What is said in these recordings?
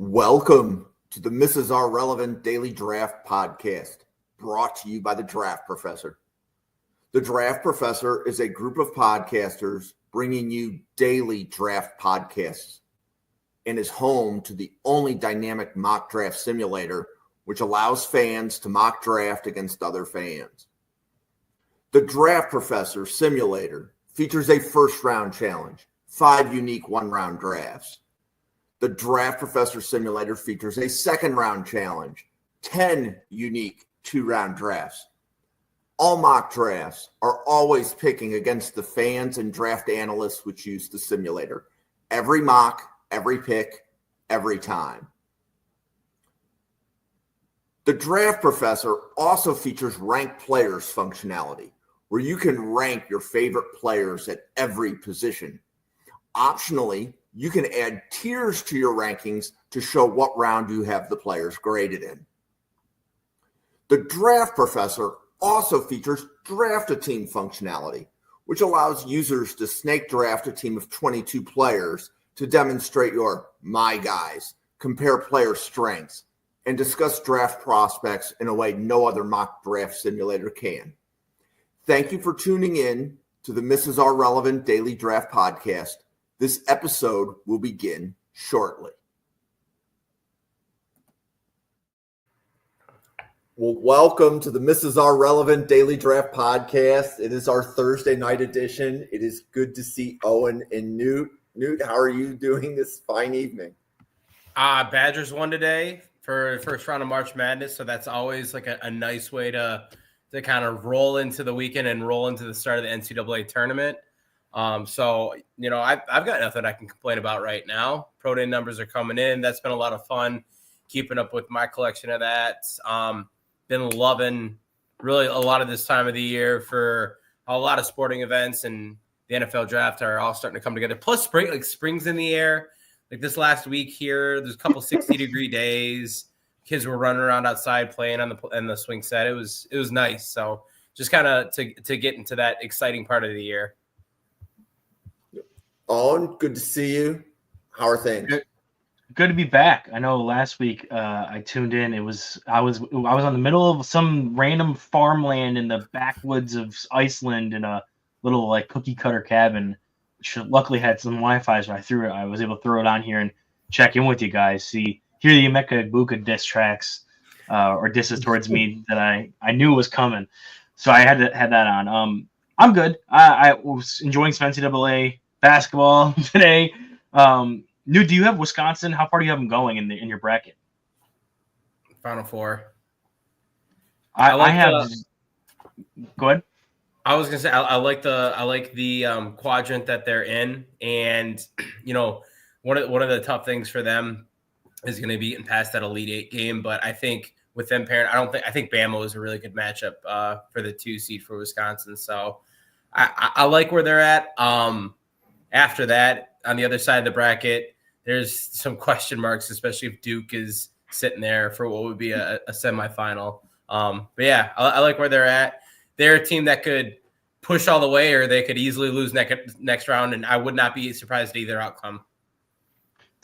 Welcome to the Mrs. R Relevant Daily Draft Podcast, brought to you by The Draft Professor. The Draft Professor is a group of podcasters bringing you daily draft podcasts and is home to the only dynamic mock draft simulator which allows fans to mock draft against other fans. The Draft Professor Simulator features a first-round challenge, 5 unique one-round drafts. The Draft Professor Simulator features a second-round challenge, 10 unique 2-round drafts. All mock drafts are always picking against the fans and draft analysts which use the simulator. Every mock, every pick, every time. The Draft Professor also features ranked players functionality, where you can rank your favorite players at every position. Optionally, you can add tiers to your rankings to show what round you have the players graded in. The Draft Professor also features Draft a Team functionality, which allows users to snake draft a team of 22 players to demonstrate your my guys, compare player strengths, and discuss draft prospects in a way no other mock draft simulator can. Thank you for tuning in to the Mrs. R Relevant Daily Draft Podcast. This episode will begin shortly. Well, welcome to the Mrs. R Relevant Daily Draft Podcast. It is our Thursday night edition. It is good to see Owen and Newt. Newt, how are you doing this fine evening? Badgers won today for the first round of March Madness, so that's always like a nice way to kind of roll into the weekend and roll into the start of the NCAA tournament. So, I've got nothing I can complain about right now. Pro Day numbers are coming in. That's been a lot of fun keeping up with my collection of that. Been loving really a lot of this time of the year for a lot of sporting events, and the NFL draft are all starting to come together. Plus spring's in the air. Like this last week here, there's a couple 60-degree days. Kids were running around outside playing on the swing set. It was nice. So just kind of to get into that exciting part of the year. Owen, good to see you. How are things? Good to be back. I know last week I tuned in. I was on the middle of some random farmland in the backwoods of Iceland in a little like cookie cutter cabin, which luckily had some Wi-Fi, so I was able to throw it on here and check in with you guys. Hear the Emeka Egbuka diss tracks or disses towards me that I knew was coming, so I had that on. I'm good. I was enjoying some NCAA basketball today. New, do you have Wisconsin? How far do you have them going in your bracket? Final Four. I have. Go ahead. I was gonna say I like the quadrant that they're in, and one of the tough things for them is going to be getting past that Elite Eight game. But I think with them pairing, I think Bama is a really good matchup for the 2 seed for Wisconsin. So I like where they're at. After that, on the other side of the bracket, there's some question marks, especially if Duke is sitting there for what would be a semifinal. But yeah, I like where they're at. They're a team that could push all the way, or they could easily lose next round, and I would not be surprised at either outcome.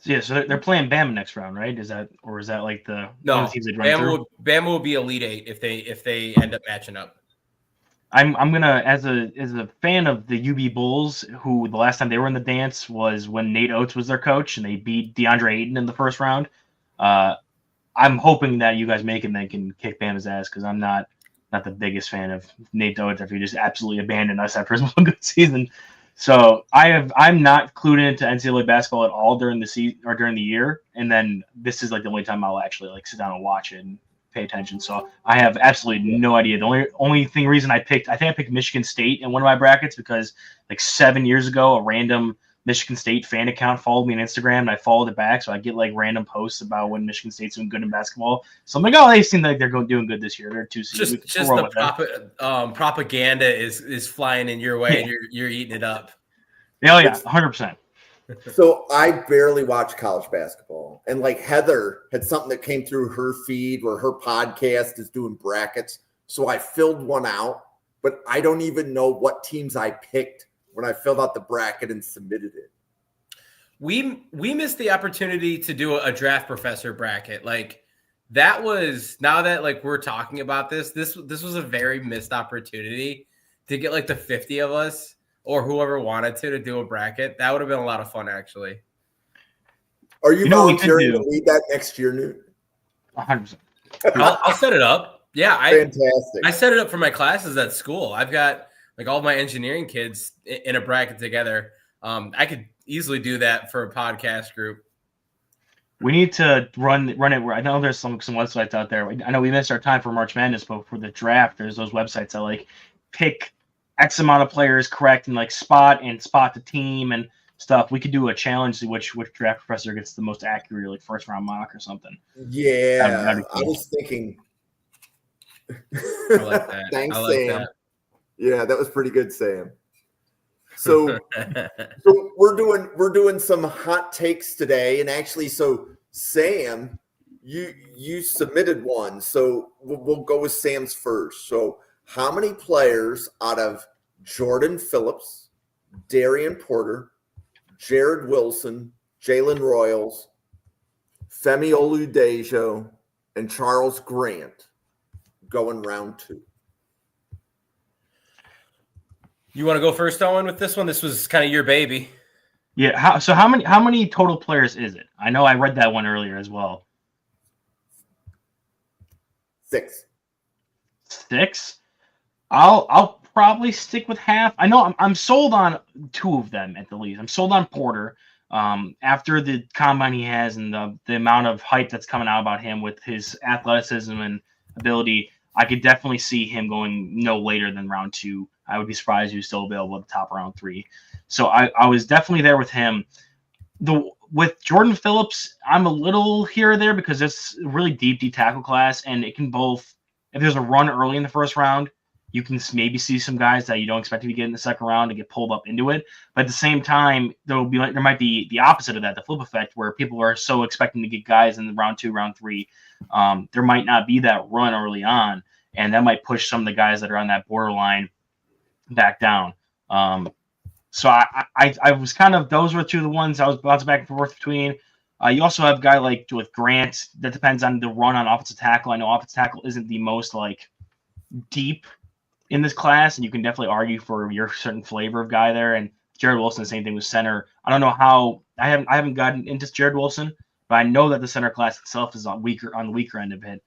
Yeah, so they're playing Bama next round, right? Is that like the no? Teams Bama will be Elite Eight if they end up matching up. I'm gonna, as a fan of the UB Bulls, who the last time they were in the dance was when Nate Oates was their coach and they beat DeAndre Ayton in the first round. I'm hoping that you guys make it and then can kick Bama's ass, because I'm not the biggest fan of Nate Oates after he just absolutely abandoned us after his one good season. So I'm not clued into NCAA basketball at all during the season or during the year, and then this is like the only time I'll actually like sit down and watch it and pay attention. So I have absolutely no idea. The only reason I think I picked Michigan State in one of my brackets because like 7 years ago, a random Michigan State fan account followed me on Instagram, and I followed it back. So I get like random posts about when Michigan State's doing good in basketball. So I'm like, oh, they seem like they're doing good this year. They're 2 seed. Just the propaganda is flying in your way, and you're eating it up. Oh yeah, 100%. So I barely watch college basketball, and like Heather had something that came through her feed where her podcast is doing brackets. So I filled one out, but I don't even know what teams I picked when I filled out the bracket and submitted it. we missed the opportunity to do a draft professor bracket. Like that was, now that like we're talking about this was a very missed opportunity to get like the 50 of us or whoever wanted to do a bracket. That would have been a lot of fun, actually. Are you volunteering to lead that next year, Newt? 100%. I'll set it up. Yeah, fantastic. I set it up for my classes at school. I've got like all my engineering kids in a bracket together. I could easily do that for a podcast group. We need to run it where I know there's some websites out there. I know we missed our time for March Madness, but for the draft, there's those websites that like pick X amount of players correct and like spot the team and stuff. We could do a challenge to which draft professor gets the most accurate, like first round mock or something. Yeah, cool. I was thinking. I like that. Thanks, like Sam. That. Yeah, that was pretty good, Sam. So we're doing some hot takes today, and actually, so Sam, you submitted one, so we'll go with Sam's first. So, how many players out of Jordan Phillips, Darian Porter, Jared Wilson, Jalen Royals, Femi Oludejo, and Charles Grant go in round 2? You want to go first, Owen, with this one? This was kind of your baby. Yeah. How many total players is it? I know I read that one earlier as well. 6. 6? I'll probably stick with half. I know I'm sold on 2 of them at the least. I'm sold on Porter. After the combine he has and the amount of hype that's coming out about him with his athleticism and ability, I could definitely see him going no later than round 2. I would be surprised if he was still available at the top of round 3. So I was definitely there with him. With Jordan Phillips, I'm a little here or there because it's a really deep tackle class, and it can both, if there's a run early in the first round, you can maybe see some guys that you don't expect to get in the second round to get pulled up into it. But at the same time, there might be the opposite of that, the flip effect, where people are so expecting to get guys in the round 2, round 3. There might not be that run early on, and that might push some of the guys that are on that borderline back down. So I was kind of, those were 2 of the ones I was bouncing back and forth between. You also have a guy like with Grant, that depends on the run on offensive tackle. I know offensive tackle isn't the most like deep in this class, and you can definitely argue for your certain flavor of guy there. And Jared Wilson, the same thing with center. I don't know how, I haven't gotten into Jared Wilson, but I know that the center class itself is on the weaker end of it.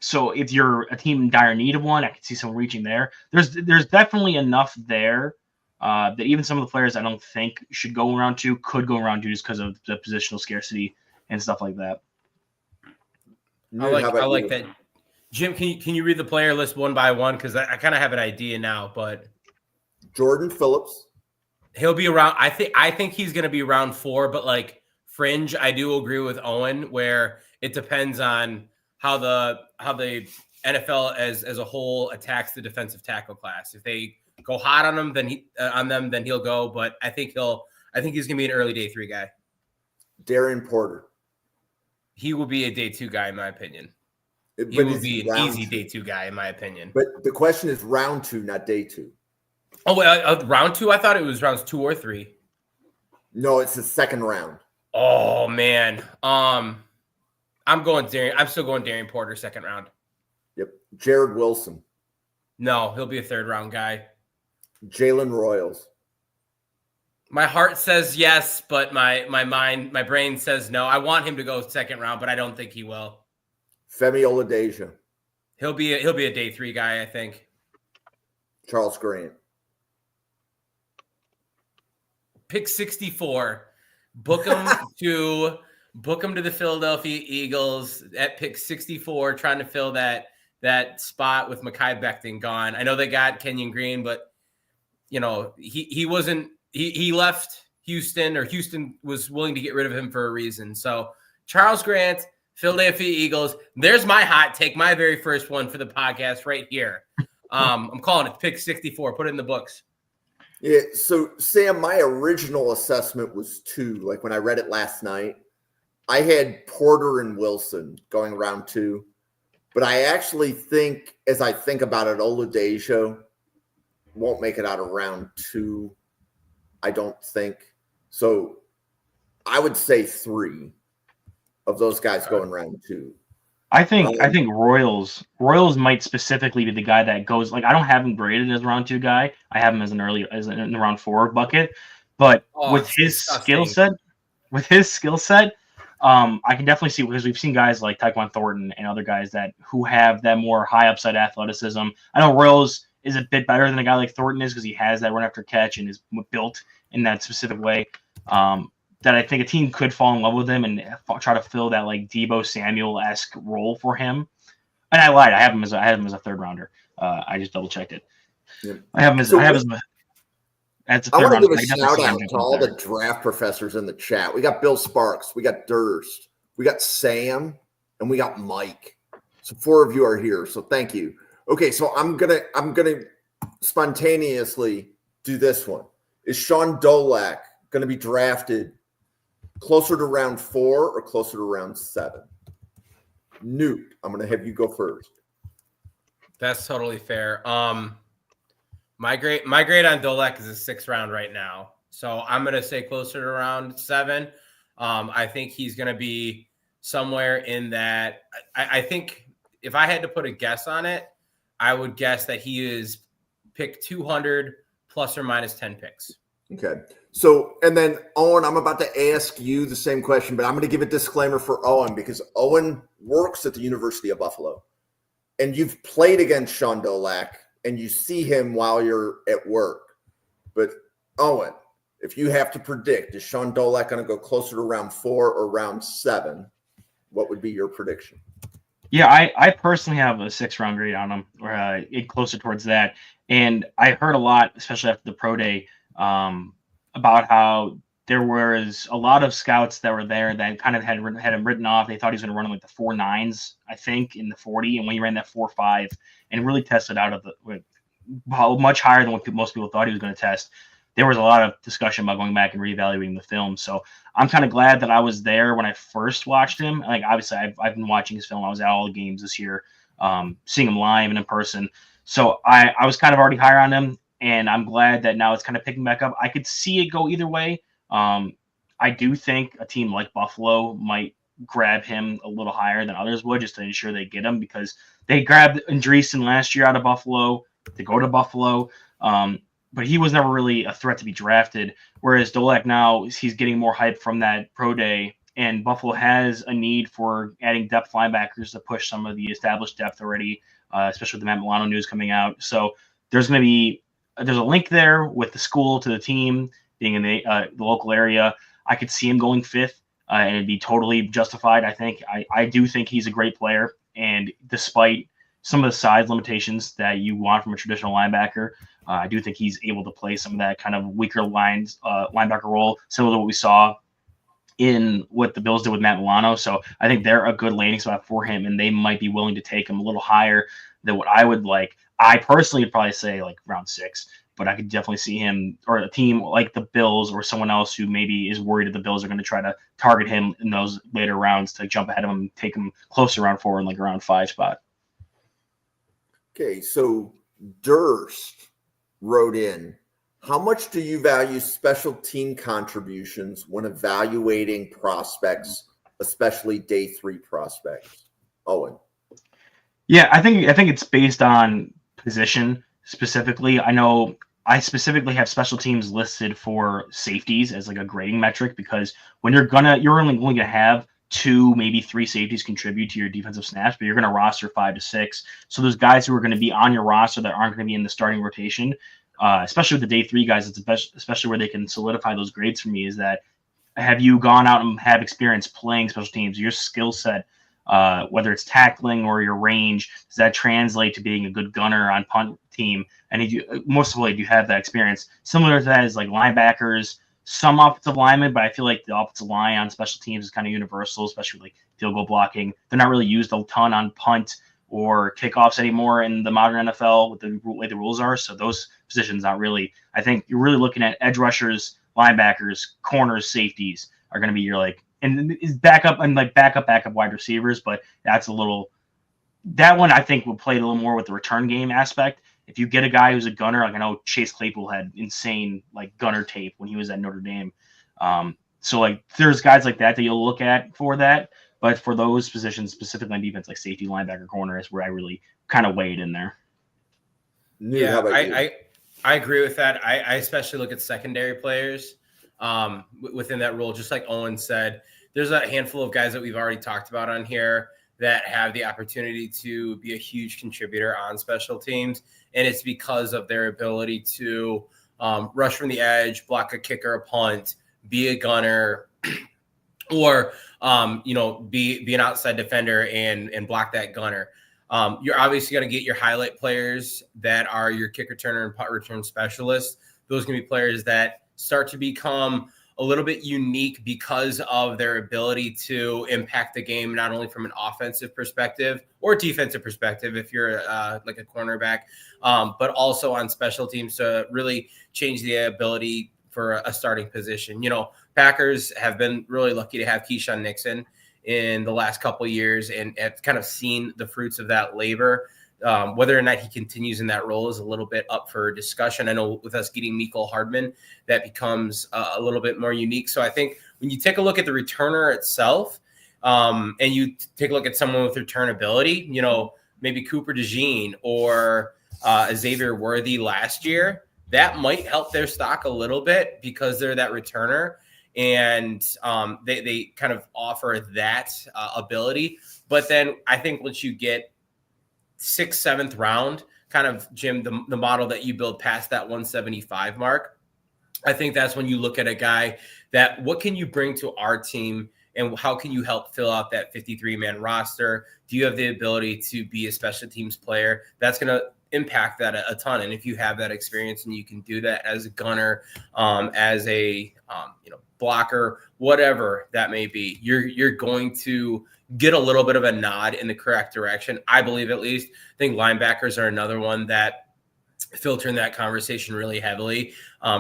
So if you're a team in dire need of one, I could see someone reaching there. There's definitely enough there that even some of the players I don't think should go around 2 could go around 2 just because of the positional scarcity and stuff like that. I like that. Jim, can you read the player list one by one? Because I kind of have an idea now, but Jordan Phillips, he'll be around. I think he's going to be round 4, but like fringe, I do agree with Owen where it depends on how the NFL as a whole attacks the defensive tackle class. If they go hot on him, then he'll go. But I think he's gonna be an early day 3 guy. Darian Porter, he will be a day 2 guy in my opinion. He will be an easy day 2 guy in my opinion. But the question is round 2, not day 2. Oh, wait, round 2? I thought it was rounds 2 or 3. No, it's the second round. Oh man, I'm still going Darian Porter second round. Yep. Jared Wilson. No, he'll be a 3rd round guy. Jalen Royals. My heart says yes, but my brain says no. I want him to go second round, but I don't think he will. Femi Oludejo. He'll be a day 3 guy, I think. Charles Grant. Pick 64. Book him to the Philadelphia Eagles at pick 64, trying to fill that spot with Mekhi Becton gone. I know they got Kenyon Green, but you know, he wasn't, he left Houston, or Houston was willing to get rid of him for a reason. So Charles Grant, Philadelphia Eagles. There's my hot take, my very first one for the podcast right here. I'm calling it pick 64. Put it in the books. Yeah. So Sam, my original assessment was 2. Like when I read it last night, I had Porter and Wilson going round 2, but I actually think, as I think about it, Oludejo won't make it out of round 2. I don't think so. I would say 3 of those guys going round 2. I think Royals might specifically be the guy that goes, like, I don't have him graded as a round 2 guy. I have him as in the round 4 bucket. But with his skill set, I can definitely see, because we've seen guys like Tyquan Thornton and other guys who have that more high upside athleticism. I know Royals is a bit better than a guy like Thornton is because he has that run after catch and is built in that specific way. That I think a team could fall in love with him and try to fill that like Deebo Samuel-esque role for him. And I lied. I have him as a 3rd rounder. I just double checked it. Yep. I have him as a 3rd rounder. I want to give a shout out to all the draft professors in the chat. We got Bill Sparks, we got Durst, we got Sam, and we got Mike. So 4 of you are here. So thank you. Okay, so I'm gonna spontaneously do this one. Is Sean Dolak going to be drafted closer to round 4 or closer to round 7? Newt, I'm going to have you go first. That's totally fair. My grade on Dolak is a 6th round right now, so I'm going to say closer to round 7. I think he's going to be somewhere in that. I think if I had to put a guess on it, I would guess that he is pick 200 plus or minus 10 picks. Okay. So, and then Owen, I'm about to ask you the same question, but I'm going to give a disclaimer for Owen because Owen works at the University of Buffalo and you've played against Sean Dolak and you see him while you're at work. But Owen, if you have to predict, is Sean Dolak going to go closer to round 4 or round 7? What would be your prediction? Yeah, I personally have a 6th round grade on him, or closer towards that. And I heard a lot, especially after the pro day, about how there was a lot of scouts that were there that kind of had him written off. They thought he was going to run like the 4.9s, I think, in the 40, and when he ran that 4.5 and really tested out much higher than what most people thought he was going to test, there was a lot of discussion about going back and reevaluating the film. So I'm kind of glad that I was there when I first watched him. Like, obviously, I've been watching his film. I was at all the games this year, seeing him live and in person. So I was kind of already higher on him, and I'm glad that now it's kind of picking back up. I could see it go either way. I do think a team like Buffalo might grab him a little higher than others would just to ensure they get him, because they grabbed Andreessen last year out of Buffalo to go to Buffalo. But he was never really a threat to be drafted, whereas Dolak now, he's getting more hype from that pro day, and Buffalo has a need for adding depth linebackers to push some of the established depth already, especially with the Matt Milano news coming out. So there's a link there with the school to the team being in the local area. I could see him going 5th, and it'd be totally justified. I do think he's a great player, and despite some of the size limitations that you want from a traditional linebacker, I do think he's able to play some of that kind of weaker linebacker role, similar to what we saw in what the Bills did with Matt Milano. So I think they're a good landing spot for him, and they might be willing to take him a little higher than what I would like. I personally would probably say like round 6, but I could definitely see him, or a team like the Bills or someone else who maybe is worried that the Bills are going to try to target him in those later rounds to jump ahead of him, take him closer around 4 and like around 5 spot. Okay, so Durst wrote in, how much do you value special team contributions when evaluating prospects, especially day 3 prospects? Owen. Yeah, I think it's based on position specifically. I know I specifically have special teams listed for safeties as like a grading metric, because when you're only going to have 2, maybe 3 safeties contribute to your defensive snaps, but you're going to roster 5 to 6. So those guys who are going to be on your roster that aren't going to be in the starting rotation, especially with the day 3 guys, it's especially where they can solidify those grades for me, is that have you gone out and have experience playing special teams, your skill set, whether it's tackling or your range, does that translate to being a good gunner on punt team? And most of all, do you have that experience? Similar to that is like linebackers, some offensive linemen, but I feel like the offensive line on special teams is kind of universal, especially like field goal blocking. They're not really used a ton on punt or kickoffs anymore in the modern NFL with the way the rules are. So those positions not really. I think you're really looking at edge rushers, linebackers, corners, safeties are going to be your like, and is backup wide receivers, but that one I think will play a little more with the return game aspect. If you get a guy who's a gunner, like I know Chase Claypool had insane like gunner tape when he was at Notre Dame. So like there's guys like that you'll look at for that. But for those positions, specifically on defense, like safety, linebacker, corner, is where I really kind of weighed in there. Newt, how about you? I agree with that. I especially look at secondary players within that role. Just like Owen said, there's a handful of guys that we've already talked about on here that have the opportunity to be a huge contributor on special teams. And it's because of their ability to rush from the edge, block a kicker, a punt, be a gunner, or be an outside defender and block that gunner. You're obviously going to get your highlight players that are your kick returner and punt return specialists. Those can be players that start to become a little bit unique because of their ability to impact the game, not only from an offensive perspective or defensive perspective, if you're like a cornerback, but also on special teams to really change the ability for a starting position. Packers have been really lucky to have Keyshawn Nixon in the last couple of years and have kind of seen the fruits of that labor. Whether or not he continues in that role is a little bit up for discussion. I know with us getting Mecole Hardman, that becomes a little bit more unique. So I think when you take a look at the returner itself and you take a look at someone with returnability, maybe Cooper DeJean or Xavier Worthy last year, that might help their stock a little bit because they're that returner. And they kind of offer that ability. But then I think once you get 6th, 7th round, kind of, Jim, the model that you build past that 175 mark, I think that's when you look at a guy that what can you bring to our team and how can you help fill out that 53-man roster? Do you have the ability to be a special teams player? That's going to impact that a ton. And if you have that experience and you can do that as a gunner, as a blocker, whatever that may be, you're going to get a little bit of a nod in the correct direction. I believe, at least. I think linebackers are another one that filter in that conversation really heavily.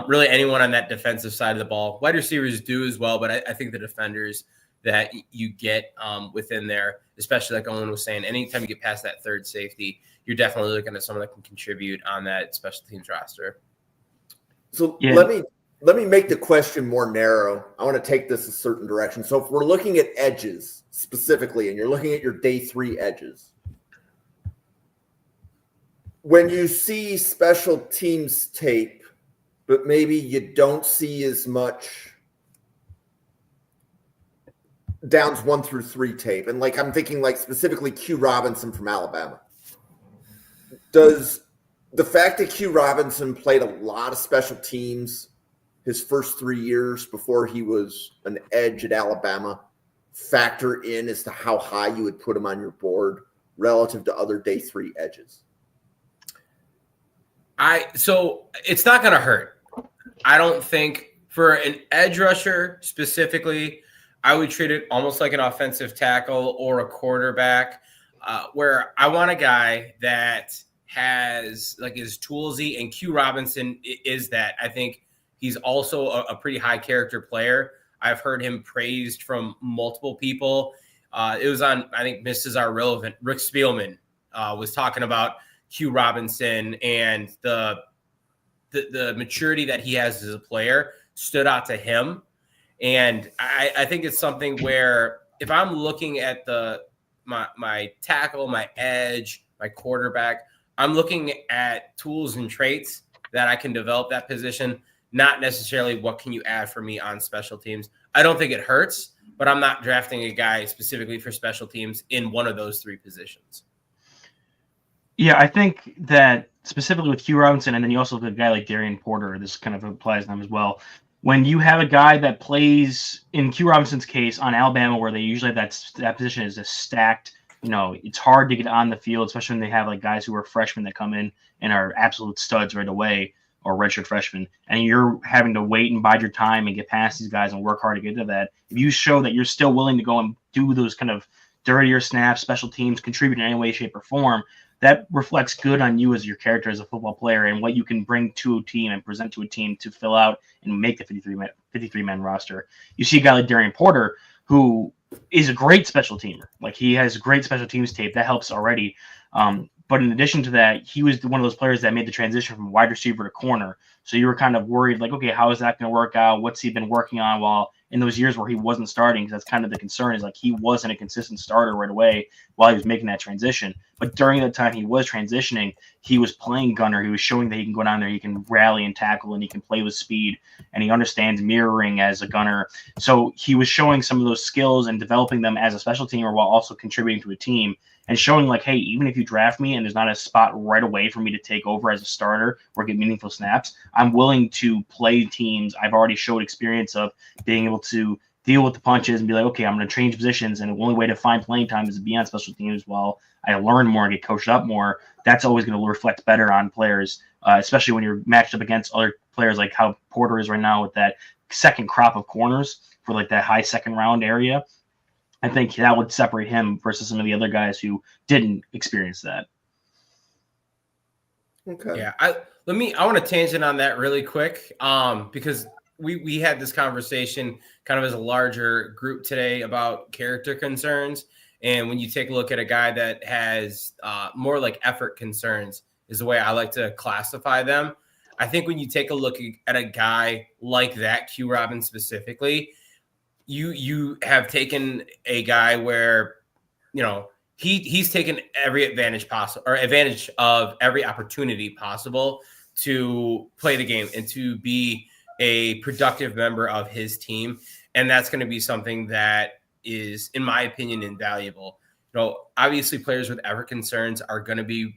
Really anyone on that defensive side of the ball. Wide receivers do as well, but I think the defenders that you get within there, especially like Owen was saying, anytime you get past that third safety, you're definitely looking at someone that can contribute on that special teams roster. So let me make the question more narrow. I want to take this a certain direction. So if we're looking at edges specifically, and you're looking at your day 3 edges, when you see special teams tape, but maybe you don't see as much downs 1 through 3 tape, and like I'm thinking like specifically Q Robinson from Alabama, does the fact that Q Robinson played a lot of special teams his first 3 years before he was an edge at Alabama factor in as to how high you would put him on your board relative to other day 3 edges? So it's not going to hurt. I don't think for an edge rusher specifically, I would treat it almost like an offensive tackle or a quarterback, where I want a guy that has like is toolsy, and Q Robinson is that. I think he's also a pretty high character player. I've heard him praised from multiple people. It was on, I think, Mrs. Are Relevant. Rick Spielman was talking about Q Robinson, and the maturity that he has as a player stood out to him. And I think it's something where if I'm looking at my tackle, my edge, my quarterback, I'm looking at tools and traits that I can develop that position, not necessarily what can you add for me on special teams. I don't think it hurts, but I'm not drafting a guy specifically for special teams in one of those 3 positions. Yeah, I think that specifically with Q Robinson, and then you also have a guy like Darian Porter, this kind of applies to them as well. When you have a guy that plays, in Q Robinson's case, on Alabama, where they usually have that position is a stacked, it's hard to get on the field, especially when they have like guys who are freshmen that come in and are absolute studs right away, or redshirt freshmen, and you're having to wait and bide your time and get past these guys and work hard to get to that. If you show that you're still willing to go and do those kind of dirtier snaps, special teams, contribute in any way, shape, or form, that reflects good on you as your character as a football player and what you can bring to a team and present to a team to fill out and make the 53-man roster. You see a guy like Darian Porter, who is a great special teamer. Like, he has great special teams tape. That helps already. But in addition to that, he was one of those players that made the transition from wide receiver to corner. So you were kind of worried, like, okay, how is that going to work out? What's he been working on while in those years where he wasn't starting, because that's kind of the concern, is like he wasn't a consistent starter right away while he was making that transition. But during the time he was transitioning, he was playing gunner. He was showing that he can go down there, he can rally and tackle, and he can play with speed, and he understands mirroring as a gunner. So he was showing some of those skills and developing them as a special teamer while also contributing to a team, and showing like, hey, even if you draft me and there's not a spot right away for me to take over as a starter or get meaningful snaps, I'm willing to play teams. I've already showed experience of being able to deal with the punches and be like, okay, I'm going to change positions, and the only way to find playing time is to be on special teams while I learn more and get coached up more. That's always going to reflect better on players, especially when you're matched up against other players like how Porter is right now with that second crop of corners for like that high second round area. I think that would separate him versus some of the other guys who didn't experience that. Okay. Yeah, I want to tangent on that really quick, because we had this conversation kind of as a larger group today about character concerns, and when you take a look at a guy that has more like effort concerns is the way I like to classify them. I think when you take a look at a guy like that, Q Robin specifically, you have taken a guy where, you know, he's taken every advantage possible, or advantage of every opportunity possible to play the game and to be a productive member of his team. And that's going to be something that is, in my opinion, invaluable. You know, obviously players with effort concerns are going to be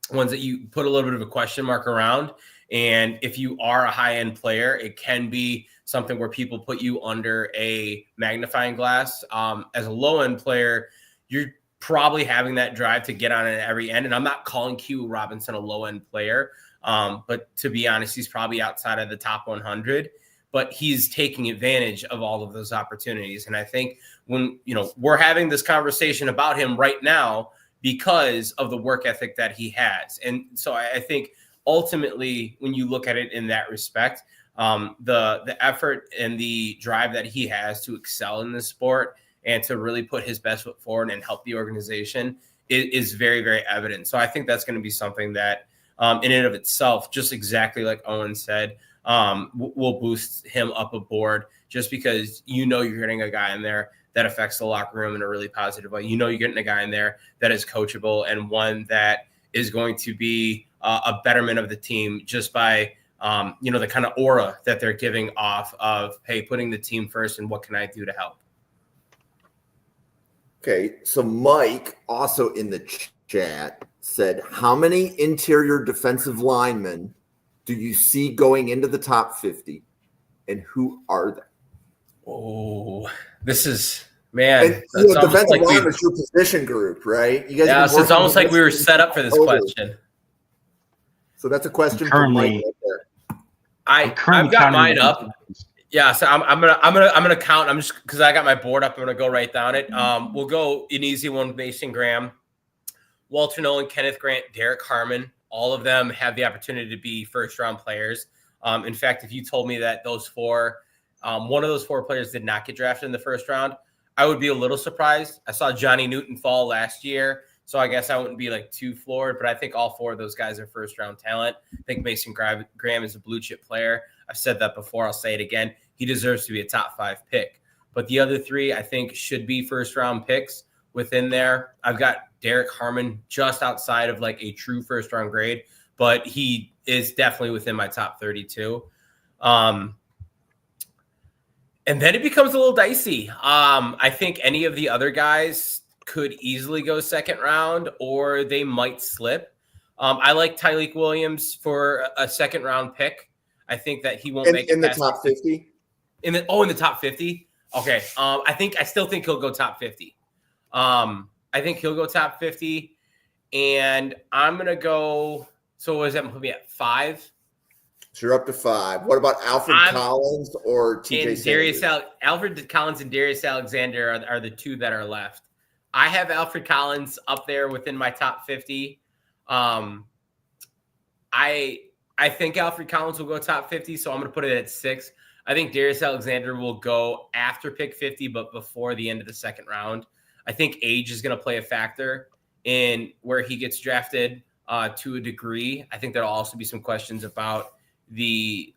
ones that you put a little bit of a question mark around. And if you are a high-end player, it can be something where people put you under a magnifying glass. As a low-end player, you're probably having that drive to get on at every end. And I'm not calling Q Robinson a low-end player, but to be honest, he's probably outside of the top 100. But he's taking advantage of all of those opportunities. And I think when, you know, we're having this conversation about him right now because of the work ethic that he has. And so I think ultimately, when you look at it in that respect, the effort and the drive that he has to excel in this sport and to really put his best foot forward and help the organization is very, very evident. So I think that's going to be something that in and of itself, just exactly like Owen said, will boost him up a board, just because you know you're getting a guy in there that affects the locker room in a really positive way. You know you're getting a guy in there that is coachable and one that is going to be a betterment of the team just by the kind of aura that they're giving off of, hey, putting the team first and what can I do to help? Okay, so Mike also in the chat said, how many interior defensive linemen do you see going into the top 50, and who are they? Oh, this is, man. And, you know, defensive line is your position group, right? You guys, yeah, so it's almost like we were set up for this question. So that's a question for Mike right there. I've got mine up. Yeah, so I'm gonna count. I'm just, because I got my board up, I'm gonna go right down it. We'll go an easy one: Mason Graham, Walter Nolan, Kenneth Grant, Derek Harmon. All of them have the opportunity to be first-round players. In fact, if you told me that those four, one of those four players did not get drafted in the first round, I would be a little surprised. I saw Johnny Newton fall last year, so I guess I wouldn't be like too floored. But I think all four of those guys are first-round talent. I think Mason Graham is a blue-chip player. I've said that before. I'll say it again. He deserves to be a top 5 pick. But the other three, I think, should be first-round picks within there. I've got Derek Harmon just outside of like a true first-round grade, but he is definitely within my top 32. And then it becomes a little dicey. I think any of the other guys could easily go second round, or they might slip. I like Tyleik Williams for a second-round pick. I think that he won't make it in the top 50. In the top 50. Okay. I still think he'll go top 50. I think he'll go top 50, and I'm gonna go. So what does that put me at 5? So you're up to 5. What about Alfred Collins or TJ Alfred Collins and Darius Alexander are the two that are left. I have Alfred Collins up there within my top 50. I think Alfred Collins will go top 50, so I'm going to put it at 6. I think Darius Alexander will go after pick 50, but before the end of the second round. I think age is going to play a factor in where he gets drafted to a degree. I think there'll also be some questions about the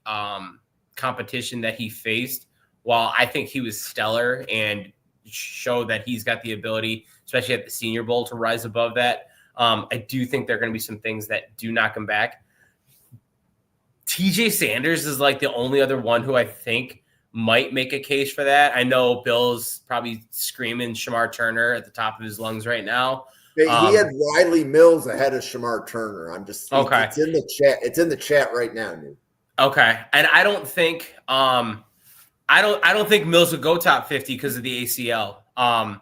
competition that he faced while I think he was stellar and showed that he's got the ability, especially at the Senior Bowl, to rise above that, I do think there are going to be some things that do knock him back. TJ Sanders is like the only other one who I think might make a case for that. I know Bill's probably screaming Shamar Turner at the top of his lungs right now. He had Riley Mills ahead of Shamar Turner. I'm just okay. It's in the chat. It's in the chat right now, dude. Okay, and I don't think I don't think Mills would go top 50 because of the ACL. I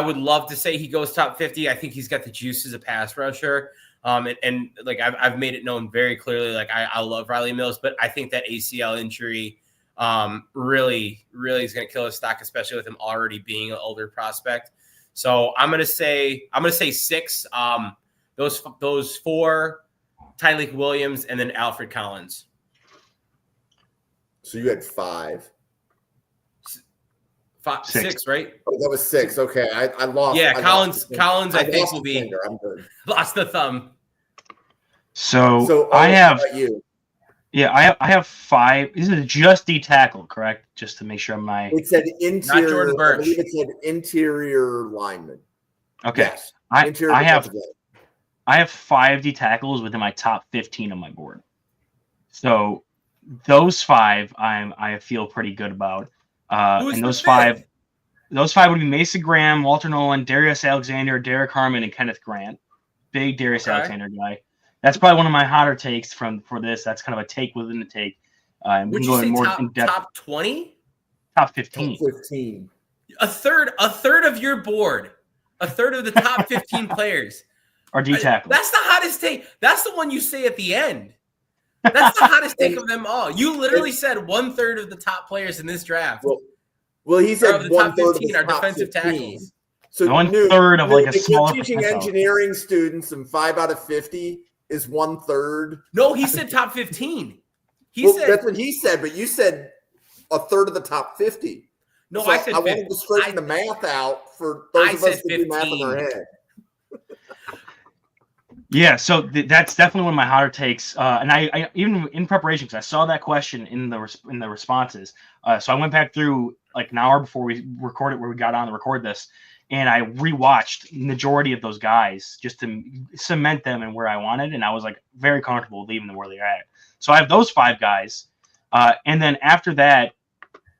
would love to say he goes top 50. I think he's got the juice as a pass rusher. And like I've made it known very clearly, like I love Riley Mills, but I think that ACL injury really is going to kill his stock, especially with him already being an older prospect. So I'm gonna say 6. Those 4, Tyleik Williams, and then Alfred Collins. So you had 5. 6, right? Oh, that was 6. Okay, I lost. Yeah, Collins. I think lost will be. finger. I'm good. Lost the thumb. So I have. You. Yeah, I have 5. This is just D tackle, correct? Just to make sure It said interior. Not Jordan Burch. I believe it said interior lineman. Okay. Yes. I have 5 D tackles within my top 15 on my board. So those 5 I feel pretty good about. And those 5 would be Mason Graham, Walter Nolan, Darius Alexander, Derek Harmon, and Kenneth Grant. Big Darius Alexander guy. That's probably one of my hotter takes for this. That's kind of a take within the take. Would you say more in depth. Top 20? Top 15. Top 15. A third of your board. A third of the top 15 players. Are D tackles. That's the hottest take. That's the one you say at the end. That's the hottest take of them all. You literally said 1/3 of the top players in this draft. Well, he said the top 15 are defensive 15. tackles. So 1/3 of like a if smaller. You're teaching engineering students, and 5 out of 50 is 1/3. No, he said top 15. He said that's what he said, but you said 1/3 of the top 50. No, so I said I wanted to straighten the math out for those of us that do math in their head. Yeah, so that's definitely one of my hotter takes, and I even in preparation because I saw that question in the responses. So I went back through like an hour before we recorded, where we got on to record this, and I rewatched majority of those guys just to cement them and where I wanted, and I was like very comfortable leaving them where they're at. So I have those 5 guys, and then after that,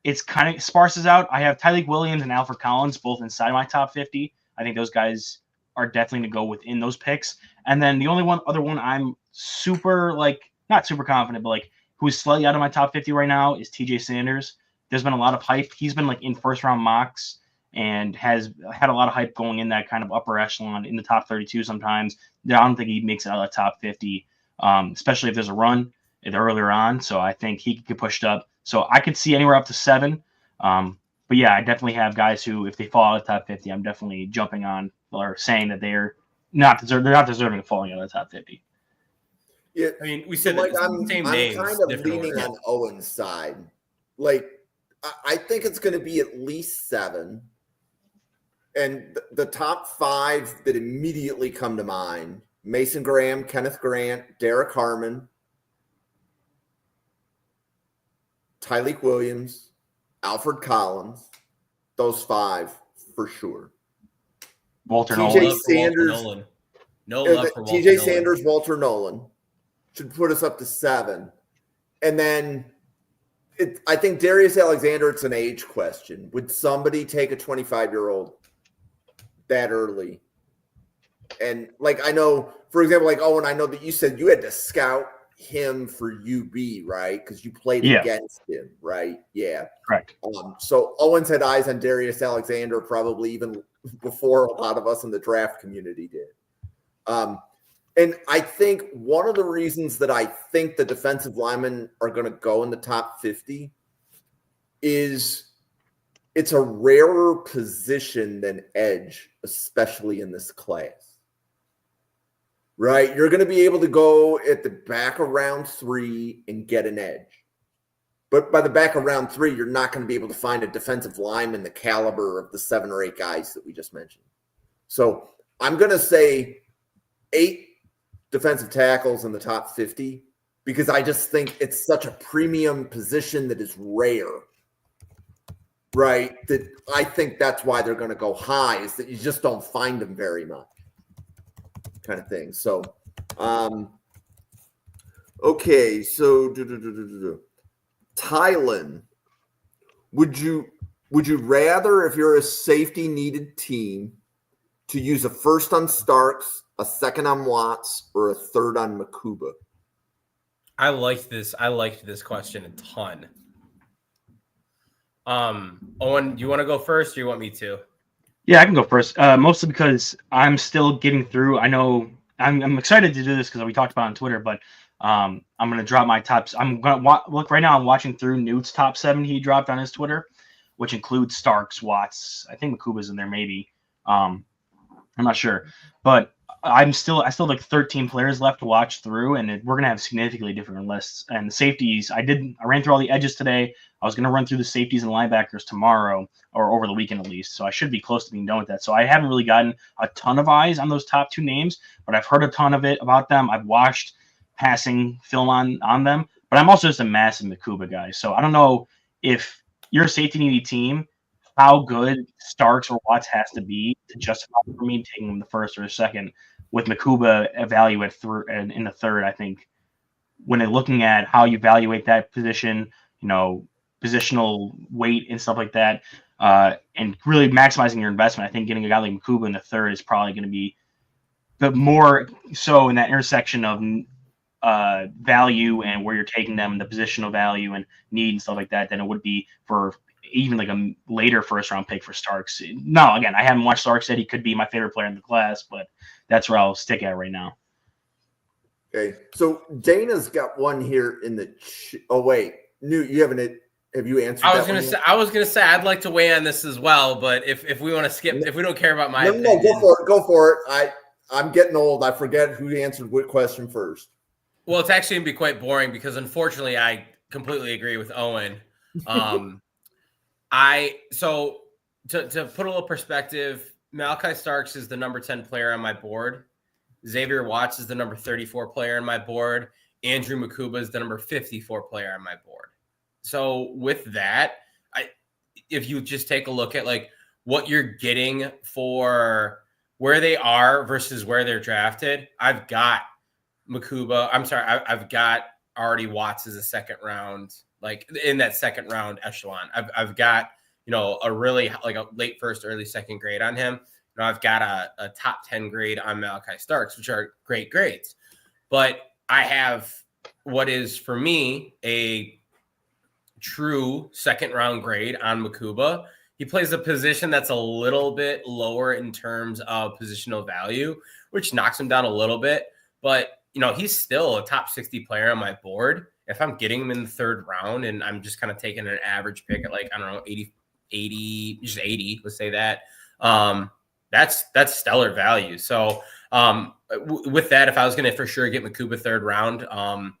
it's kind of sparses out. I have Tyleik Williams and Alfred Collins both inside my top 50. I think those guys are definitely going to go within those picks. And then the only other one I'm super, not super confident, but like who is slightly out of my top 50 right now is TJ Sanders. There's been a lot of hype. He's been like in first round mocks and has had a lot of hype going in that kind of upper echelon in the top 32 sometimes. I don't think he makes it out of the top 50, especially if there's a run earlier on. So I think he could get pushed up. So I could see anywhere up to 7. But yeah, I definitely have guys who, if they fall out of the top 50, I'm definitely jumping on or saying that they're not deserving of falling out of the top 50. Yeah, I mean, we said I'm same names. I'm kind of leaning on Owen's side. Like, I think it's going to be at least 7. And the top 5 that immediately come to mind: Mason Graham, Kenneth Grant, Derek Harmon, Tyleik Williams, Alfred Collins. Those 5 for sure. Walter TJ Sanders. TJ Sanders, Walter Nolan should put us up to 7. And then I think Darius Alexander, it's an age question. Would somebody take a 25-year-old that early? And like, I know, for example, like Owen, I know that you said you had to scout him for UB, right? Because you played against him, right? Yeah. Correct. So Owens had eyes on Darius Alexander probably even before a lot of us in the draft community did. And I think one of the reasons that I think the defensive linemen are going to go in the top 50 is it's a rarer position than edge, especially in this class. Right? You're going to be able to go at the back of round 3 and get an edge. But by the back of round 3, you're not going to be able to find a defensive lineman the caliber of the 7 or 8 guys that we just mentioned. So I'm going to say 8 defensive tackles in the top 50, because I just think it's such a premium position that is rare, right? That I think that's why they're going to go high, is that you just don't find them very much, kind of thing. So, okay, so Tylen, would you rather, if you're a safety needed team, to use a first on Starks, a second on Watts, or a third on Makuba? I liked this question a ton. Owen, do you want to go first, or do you want me to? Yeah, I can go first. Mostly because I'm still getting through. I know I'm excited to do this because we talked about it on Twitter, but I'm going to drop my tops. I'm going to look right now. I'm watching through Newt's top 7 he dropped on his Twitter, which includes Starks, Watts. I think Makuba's in there, maybe. I'm not sure, but I still have like 13 players left to watch through, and we're gonna have significantly different lists. And the safeties, I ran through all the edges today. I was gonna run through the safeties and linebackers tomorrow, or over the weekend at least. So I should be close to being done with that. So I haven't really gotten a ton of eyes on those top 2 names, but I've heard a ton of it about them. I've watched passing film on them, but I'm also just a massive Makuba guy. So I don't know if you're a safety needy team, how good Starks or Watts has to be to justify for me taking them the first or the second, with Makuba evaluate in the third. I think when they're looking at how you evaluate that position, positional weight and stuff like that, and really maximizing your investment, I think getting a guy like Makuba in the third is probably going to be the more so in that intersection of value and where you're taking them, the positional value and need and stuff like that, than it would be for even like a later first round pick for Starks. No, again, I haven't watched Starks yet. He could be my favorite player in the class, but that's where I'll stick at right now. Okay, so Dana's got one here in the. Oh wait, Newt, you haven't. Have you answered? I was gonna say I'd like to weigh on this as well, but if we want to skip, if we don't care about my opinion, go for it. I'm getting old. I forget who answered what question first. Well, it's actually gonna be quite boring because unfortunately I completely agree with Owen. So to put a little perspective, Malachi Starks is the number 10 player on my board. Xavier Watts is the number 34 player on my board. Andrew Makuba is the number 54 player on my board. So with that, if you just take a look at like what you're getting for where they are versus where they're drafted, I've got Makuba. I'm sorry, I've got already Watts as a second round, like in that second round echelon. I've got, a really like a late first, early second grade on him. I've got a top 10 grade on Malachi Starks, which are great grades. But I have what is for me a true second round grade on Makuba. He plays a position that's a little bit lower in terms of positional value, which knocks him down a little bit. But, he's still a top 60 player on my board. If I'm getting him in the third round and I'm just kind of taking an average pick at like, I don't know, 80, just 80, let's say that, that's stellar value. So with that, if I was going to for sure get Makuba third round,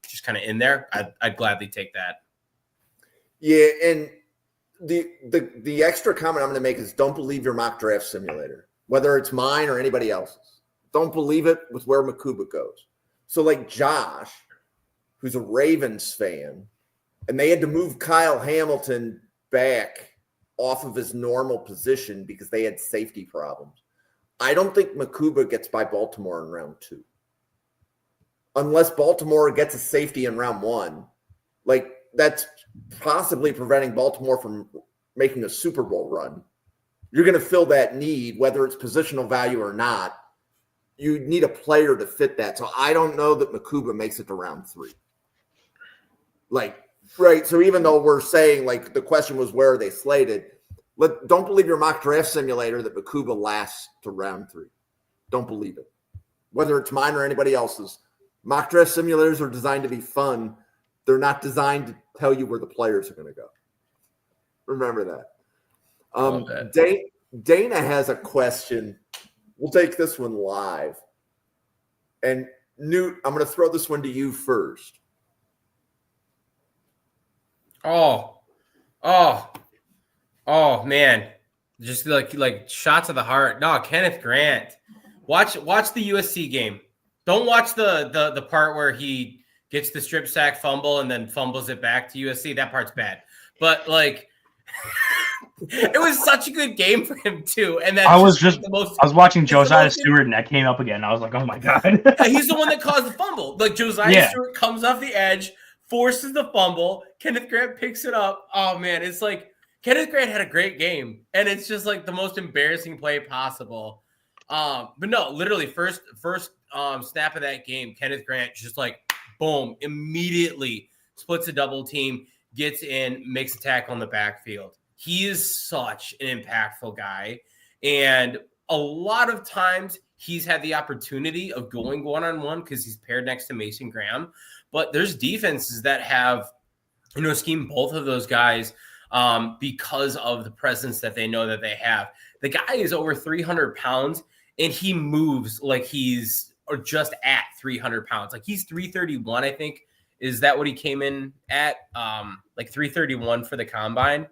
just kind of in there, I'd gladly take that. Yeah, and the extra comment I'm going to make is don't believe your mock draft simulator, whether it's mine or anybody else's. Don't believe it with where Makuba goes. So like Josh, who's a Ravens fan, and they had to move Kyle Hamilton back off of his normal position because they had safety problems. I don't think Makuba gets by Baltimore in round 2. Unless Baltimore gets a safety in round 1. Like, that's possibly preventing Baltimore from making a Super Bowl run. You're going to fill that need, whether it's positional value or not. You need a player to fit that. So I don't know that Makuba makes it to round 3. Like, right. So even though we're saying, like, the question was where are they slated, don't believe your mock draft simulator that Makuba lasts to round 3. Don't believe it. Whether it's mine or anybody else's. Mock draft simulators are designed to be fun. They're not designed to tell you where the players are going to go. Remember that. Dana has a question. We'll take this one live. And Newt, I'm going to throw this one to you first. Oh, man. Just like shots of the heart. No, Kenneth Grant. Watch the USC game. Don't watch the part where he gets the strip sack fumble, and then fumbles it back to USC. That part's bad. But like it was such a good game for him too. And that's I was watching Josiah Stewart and that came up again. I was like, oh my God. He's the one that caused the fumble. Like Josiah Stewart comes off the edge, forces the fumble. Kenneth Grant picks it up. Oh man, it's like Kenneth Grant had a great game. And it's just like the most embarrassing play possible. But no, literally first snap of that game, Kenneth Grant just like boom, immediately splits a double team, gets in, makes a tackle on the backfield. He is such an impactful guy. And a lot of times he's had the opportunity of going one-on-one because he's paired next to Mason Graham. But there's defenses that have, schemed both of those guys because of the presence that they know that they have. The guy is over 300 pounds, and he moves like he's just at 300 pounds. Like he's 331, I think. Is that what he came in at? Like 331 for the combine.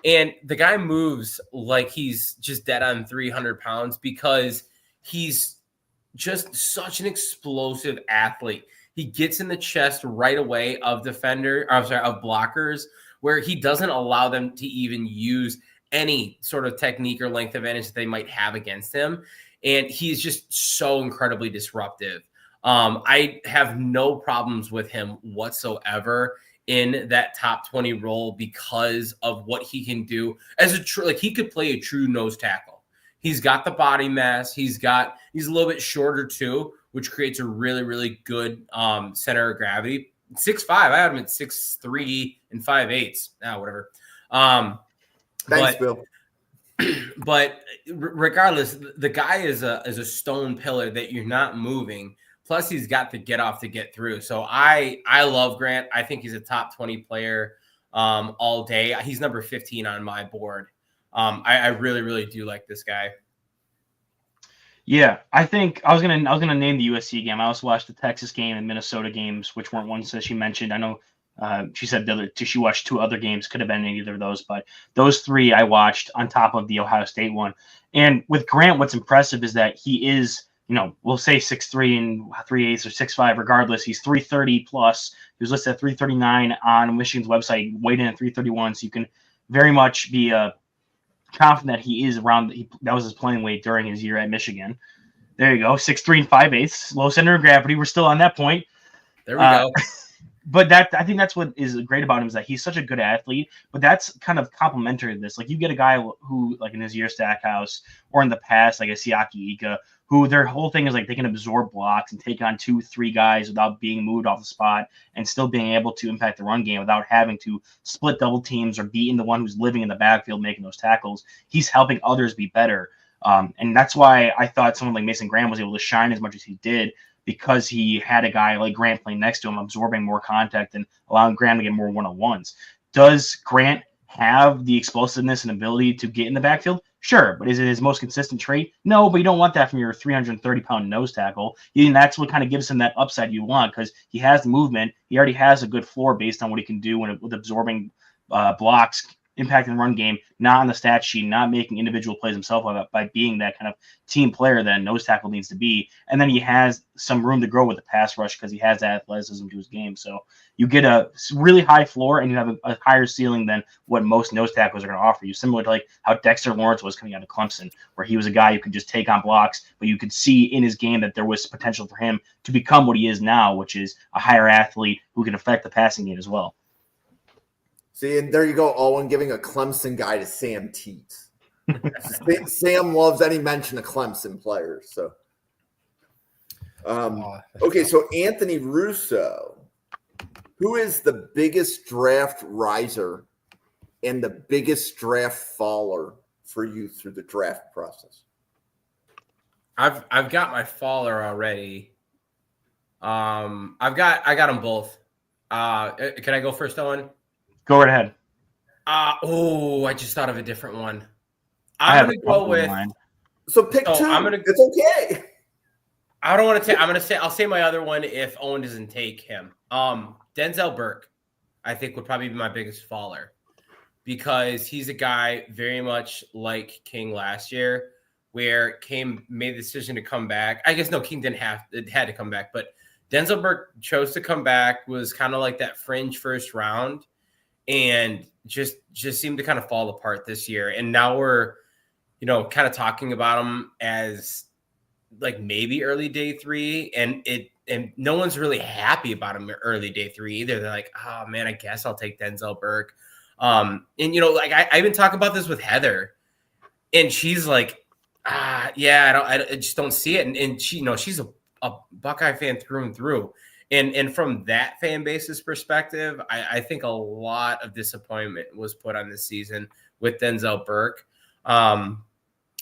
And the guy moves like he's just dead on 300 pounds because he's just such an explosive athlete. He gets in the chest right away of of blockers, where he doesn't allow them to even use any sort of technique or length advantage that they might have against him. And he's just so incredibly disruptive. I have no problems with him whatsoever in that top 20 role because of what he can do as he could play a true nose tackle. He's got the body mass. He's a little bit shorter too, which creates a really, really good center of gravity. 6'5", I had him at 6'3" and 5/8. Whatever. Thanks, Bill. But regardless, the guy is a stone pillar that you're not moving. Plus, he's got the get off to get through. So I love Grant. I think he's a top 20 player all day. He's number 15 on my board. I really, really do like this guy. Yeah, I think I was gonna name the USC game. I also watched the Texas game and Minnesota games, which weren't ones that she mentioned. I know she said she watched 2 other games. Could have been either of those, but those 3 I watched on top of the Ohio State one. And with Grant, what's impressive is that he is, we'll say 6'3" and 3/8 or 6'5", regardless. He's 330 plus. He was listed at 339 on Michigan's website, weighed in at 331. So you can very much be confident that he is around. That was his playing weight during his year at Michigan. There you go, 6'3" and 5/8, low center of gravity. We're still on that point. There we go. But I think that's what is great about him is that he's such a good athlete, but that's kind of complementary to this. Like you get a guy who, like in his year Stackhouse or in the past, like a Siaki Ika, who their whole thing is like they can absorb blocks and take on 2-3 guys without being moved off the spot and still being able to impact the run game without having to split double teams or being the one who's living in the backfield making those tackles. He's helping others be better. And that's why I thought someone like Mason Graham was able to shine as much as he did, because he had a guy like Grant playing next to him, absorbing more contact and allowing Graham to get more one-on-ones. Does Grant have the explosiveness and ability to get in the backfield? Sure, but is it his most consistent trait? No, but you don't want that from your 330-pound nose tackle. And that's what kind of gives him that upside you want, because he has the movement. He already has a good floor based on what he can do with absorbing blocks, impacting the run game, not on the stat sheet, not making individual plays himself by being that kind of team player that a nose tackle needs to be. And then he has some room to grow with the pass rush because he has that athleticism to his game. So you get a really high floor and you have a higher ceiling than what most nose tackles are going to offer you, similar to like how Dexter Lawrence was coming out of Clemson, where he was a guy who could just take on blocks, but you could see in his game that there was potential for him to become what he is now, which is a higher athlete who can affect the passing game as well. See, and there you go, Owen, giving a Clemson guy to Sam Teets. Sam loves any mention of Clemson players. So, okay, so Anthony Russo, who is the biggest draft riser and the biggest draft faller for you through the draft process? I've got my faller already. I got them both. Can I go first, Owen? Go right ahead. I just thought of a different one. I'm going to go with. So pick 2. It's okay. I don't want to I'll say my other one if Owen doesn't take him. Denzel Burke, I think, would probably be my biggest faller, because he's a guy very much like King last year, where King made the decision to come back. I guess no, King had to come back, but Denzel Burke chose to come back, was kind of like that fringe first round, and just seemed to kind of fall apart this year. And now we're, kind of talking about him as like maybe early day 3, and no one's really happy about him early day 3 either. They're like, oh man, I guess I'll take Denzel Burke. And like I even talk about this with Heather, and she's like, yeah, I just don't see it. And she, she's a Buckeye fan through and through. And from that fan base's perspective, I think a lot of disappointment was put on this season with Denzel Burke.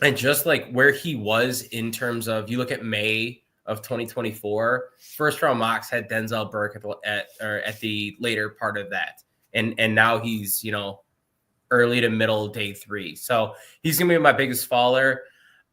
And just like where he was in terms of, you look at May of 2024, first round mocks had Denzel Burke at the later part of that. And now he's, early to middle day 3. So he's going to be my biggest faller.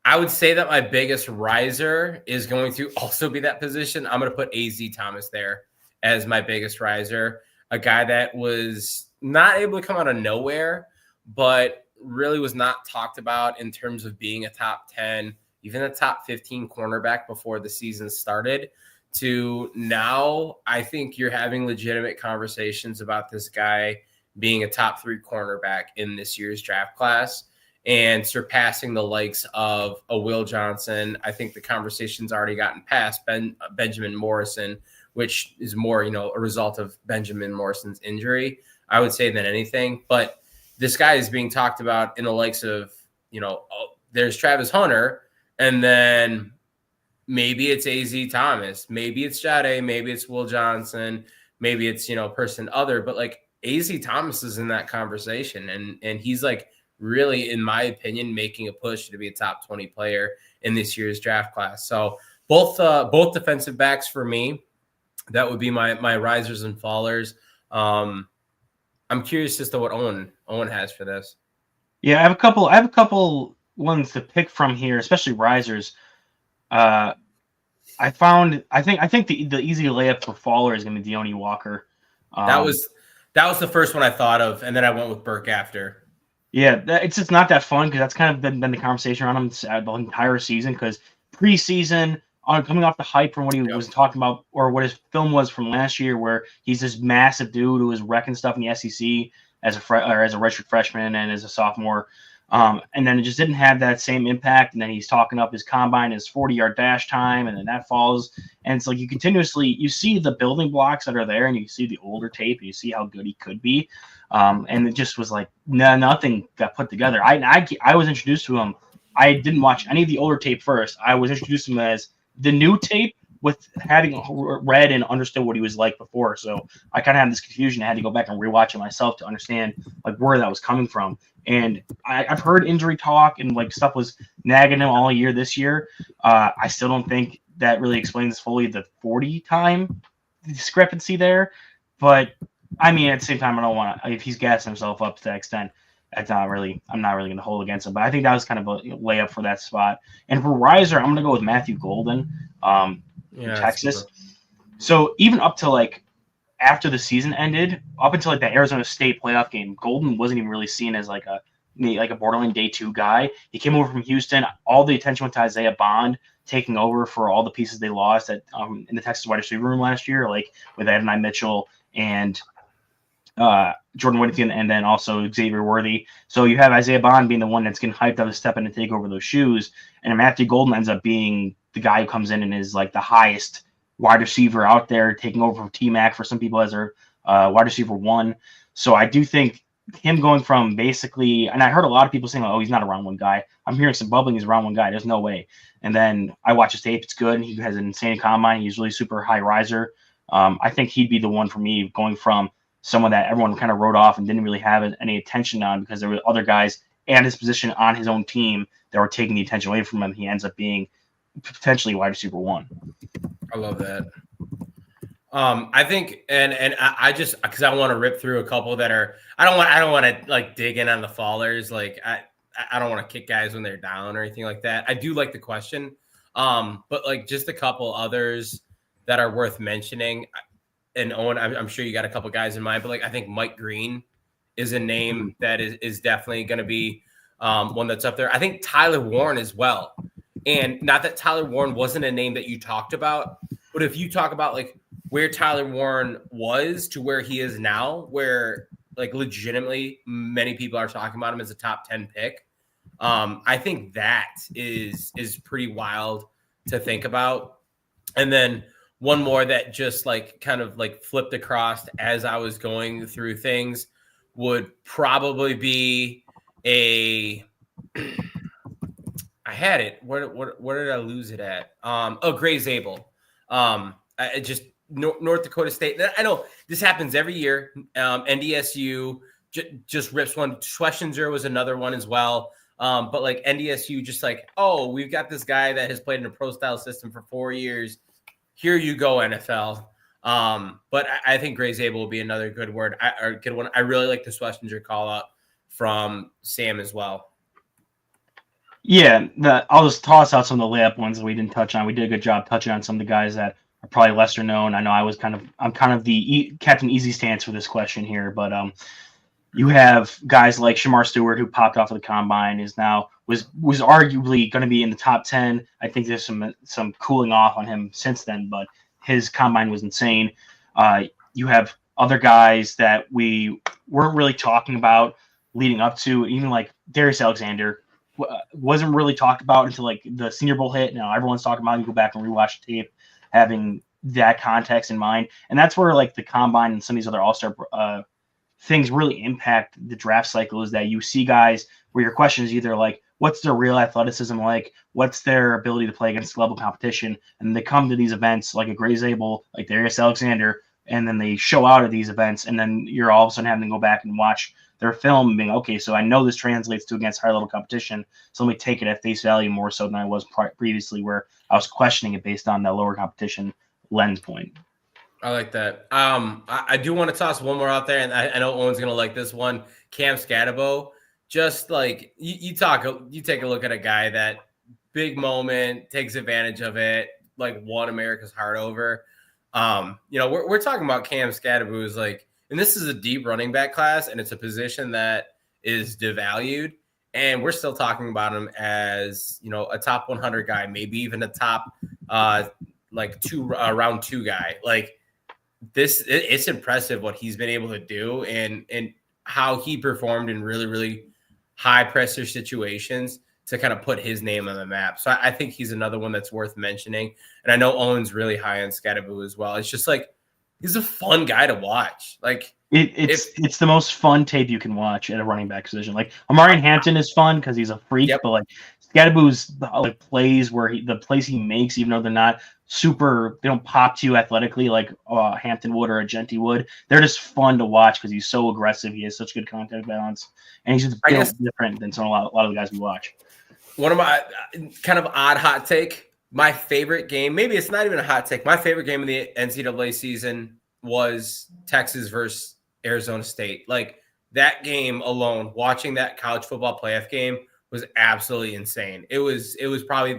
I would say that my biggest riser is going to also be that position. I'm going to put AZ Thomas there as my biggest riser, a guy that was not able to come out of nowhere, but really was not talked about in terms of being a top 10, even a top 15 cornerback before the season started, to now I think you're having legitimate conversations about this guy being a top 3 cornerback in this year's draft class and surpassing the likes of a Will Johnson. I think the conversation's already gotten past Benjamin Morrison, which is more, a result of Benjamin Morrison's injury, I would say, than anything. But this guy is being talked about in the likes of, there's Travis Hunter, and then maybe it's AZ Thomas, maybe it's Jade, maybe it's Will Johnson, maybe it's, person other, but like AZ Thomas is in that conversation. And he's like really, in my opinion, making a push to be a top 20 player in this year's draft class. So both defensive backs for me, that would be my risers and fallers. I'm curious as to what Owen has for this. Yeah, I have a couple ones to pick from here, especially risers. I think the easy layup for faller is going to be Deone Walker. That was the first one I thought of, and then I went with Burke after. Yeah, it's just not that fun because that's kind of been the conversation around him the entire season. Because preseason, coming off the hype from what he was talking about, or what his film was from last year, where he's this massive dude who was wrecking stuff in the SEC as a redshirt freshman and as a sophomore, and then it just didn't have that same impact. And then he's talking up his combine, his 40-yard dash time, and then that falls. And it's like you see the building blocks that are there, and you see the older tape, and you see how good he could be. And it just was like nothing got put together. I was introduced to him. I didn't watch any of the older tape first. I was introduced to him as the new tape with having read and understood what he was like before. So I kind of had this confusion. I had to go back and rewatch it myself to understand like where that was coming from. And I've heard injury talk and like stuff was nagging him all year this year. I still don't think that really explains fully the 40 time discrepancy there. But I mean, at the same time, I don't want to, if he's gassing himself up to that extent, I'm not really going to hold against him. But I think that was kind of a layup for that spot. And for riser, I'm going to go with Matthew Golden, from Texas. So even up to like after the season ended, up until like the Arizona State playoff game, Golden wasn't even really seen as like a borderline day 2 guy. He came over from Houston. All the attention went to Isaiah Bond taking over for all the pieces they lost at in the Texas wide receiver room last year, like with Adonai Mitchell and Jordan Whittington, and then also Xavier Worthy. So you have Isaiah Bond being the one that's getting hyped up to step in and take over those shoes, and Matthew Golden ends up being the guy who comes in and is like the highest wide receiver out there, taking over from T-Mac for some people as their wide receiver 1. So I do think him going from basically, and I heard a lot of people saying, oh, he's not a round 1 guy. I'm hearing some bubbling, he's a round 1 guy. There's no way. And then I watch his tape, it's good. He has an insane combine. He's really super high riser. I think he'd be the one for me, going from someone that everyone kind of wrote off and didn't really have any attention on because there were other guys at his position on his own team that were taking the attention away from him. He ends up being potentially wide receiver 1. I love that. I think, and I just, because I want to rip through a couple that are, I don't want to like dig in on the fallers. Like I don't want to kick guys when they're down or anything like that. I do like the question, but like just a couple others that are worth mentioning. And Owen, I'm sure you got a couple guys in mind, but like I think Mike Green is a name that is definitely going to be one that's up there. I think Tyler Warren as well. And not that Tyler Warren wasn't a name that you talked about, But if you talk about like where Tyler Warren was to where he is now, where like legitimately many people are talking about him as a top 10 pick, I think that is pretty wild to think about. And then one more that just like kind of like flipped across as I was going through things would probably be I had it. Where did I lose it at? Gray Zabel. I just North Dakota State. I know this happens every year. NDSU just rips one. Schlesinger was another one as well. But like NDSU, just like, oh, we've got this guy that has played in a pro style system for 4 years. Here you go, NFL. But I think Gray Zabel will be another good word or good one. I really like the Schlesinger call out from Sam as well. Yeah, I'll just toss out some of the layup ones that we didn't touch on. We did a good job touching on some of the guys that are probably lesser known. I know I'm kind of the Captain Easy stance for this question here, but you have guys like Shamar Stewart, who popped off of the combine, was arguably going to be in the top 10. I think there's some cooling off on him since then, but his combine was insane. You have other guys that we weren't really talking about leading up to, even like Darius Alexander. Wasn't really talked about until like the Senior Bowl hit. Now everyone's talking about it. You go back and rewatch the tape, having that context in mind, and that's where like the combine and some of these other all-star things really impact the draft cycle. Is that you see guys where your question is either like, what's their real athleticism like, what's their ability to play against level competition, and they come to these events like a Gray Zabel, like Darius Alexander, and then they show out at these events, and then you're all of a sudden having to go back and watch their film and being, okay, so I know this translates to against higher level competition, so let me take it at face value more so than I was previously, where I was questioning it based on that lower competition lens point. I like that. I do want to toss one more out there, and I know Owen's gonna like this one. Cam Scatterbo. Just like you take a look at a guy that big moment, takes advantage of it, like won America's heart over. We're talking about Cam Scatterbo, who's like, and this is a deep running back class, and it's a position that is devalued. And we're still talking about him as, a top 100 guy, maybe even a top round 2 guy. Like it's impressive what he's been able to do and how he performed in really, really high pressure situations to kind of put his name on the map. So I think he's another one that's worth mentioning. And I know Owen's really high on Scatterbo as well. It's just like, he's a fun guy to watch. Like it's the most fun tape you can watch at a running back position. Like Amarian Hampton is fun because he's a freak, but like Scatterbo's like plays where the plays he makes, even though they're not super, they don't pop to you athletically like Hampton would or a Genty would. They're just fun to watch because he's so aggressive. He has such good contact balance, and he's just built different than a lot of the guys we watch. One of my kind of odd hot take. My favorite game, maybe it's not even a hot take. My favorite game of the NCAA season was Texas versus Arizona State. Like that game alone, watching that college football playoff game was absolutely insane. It was probably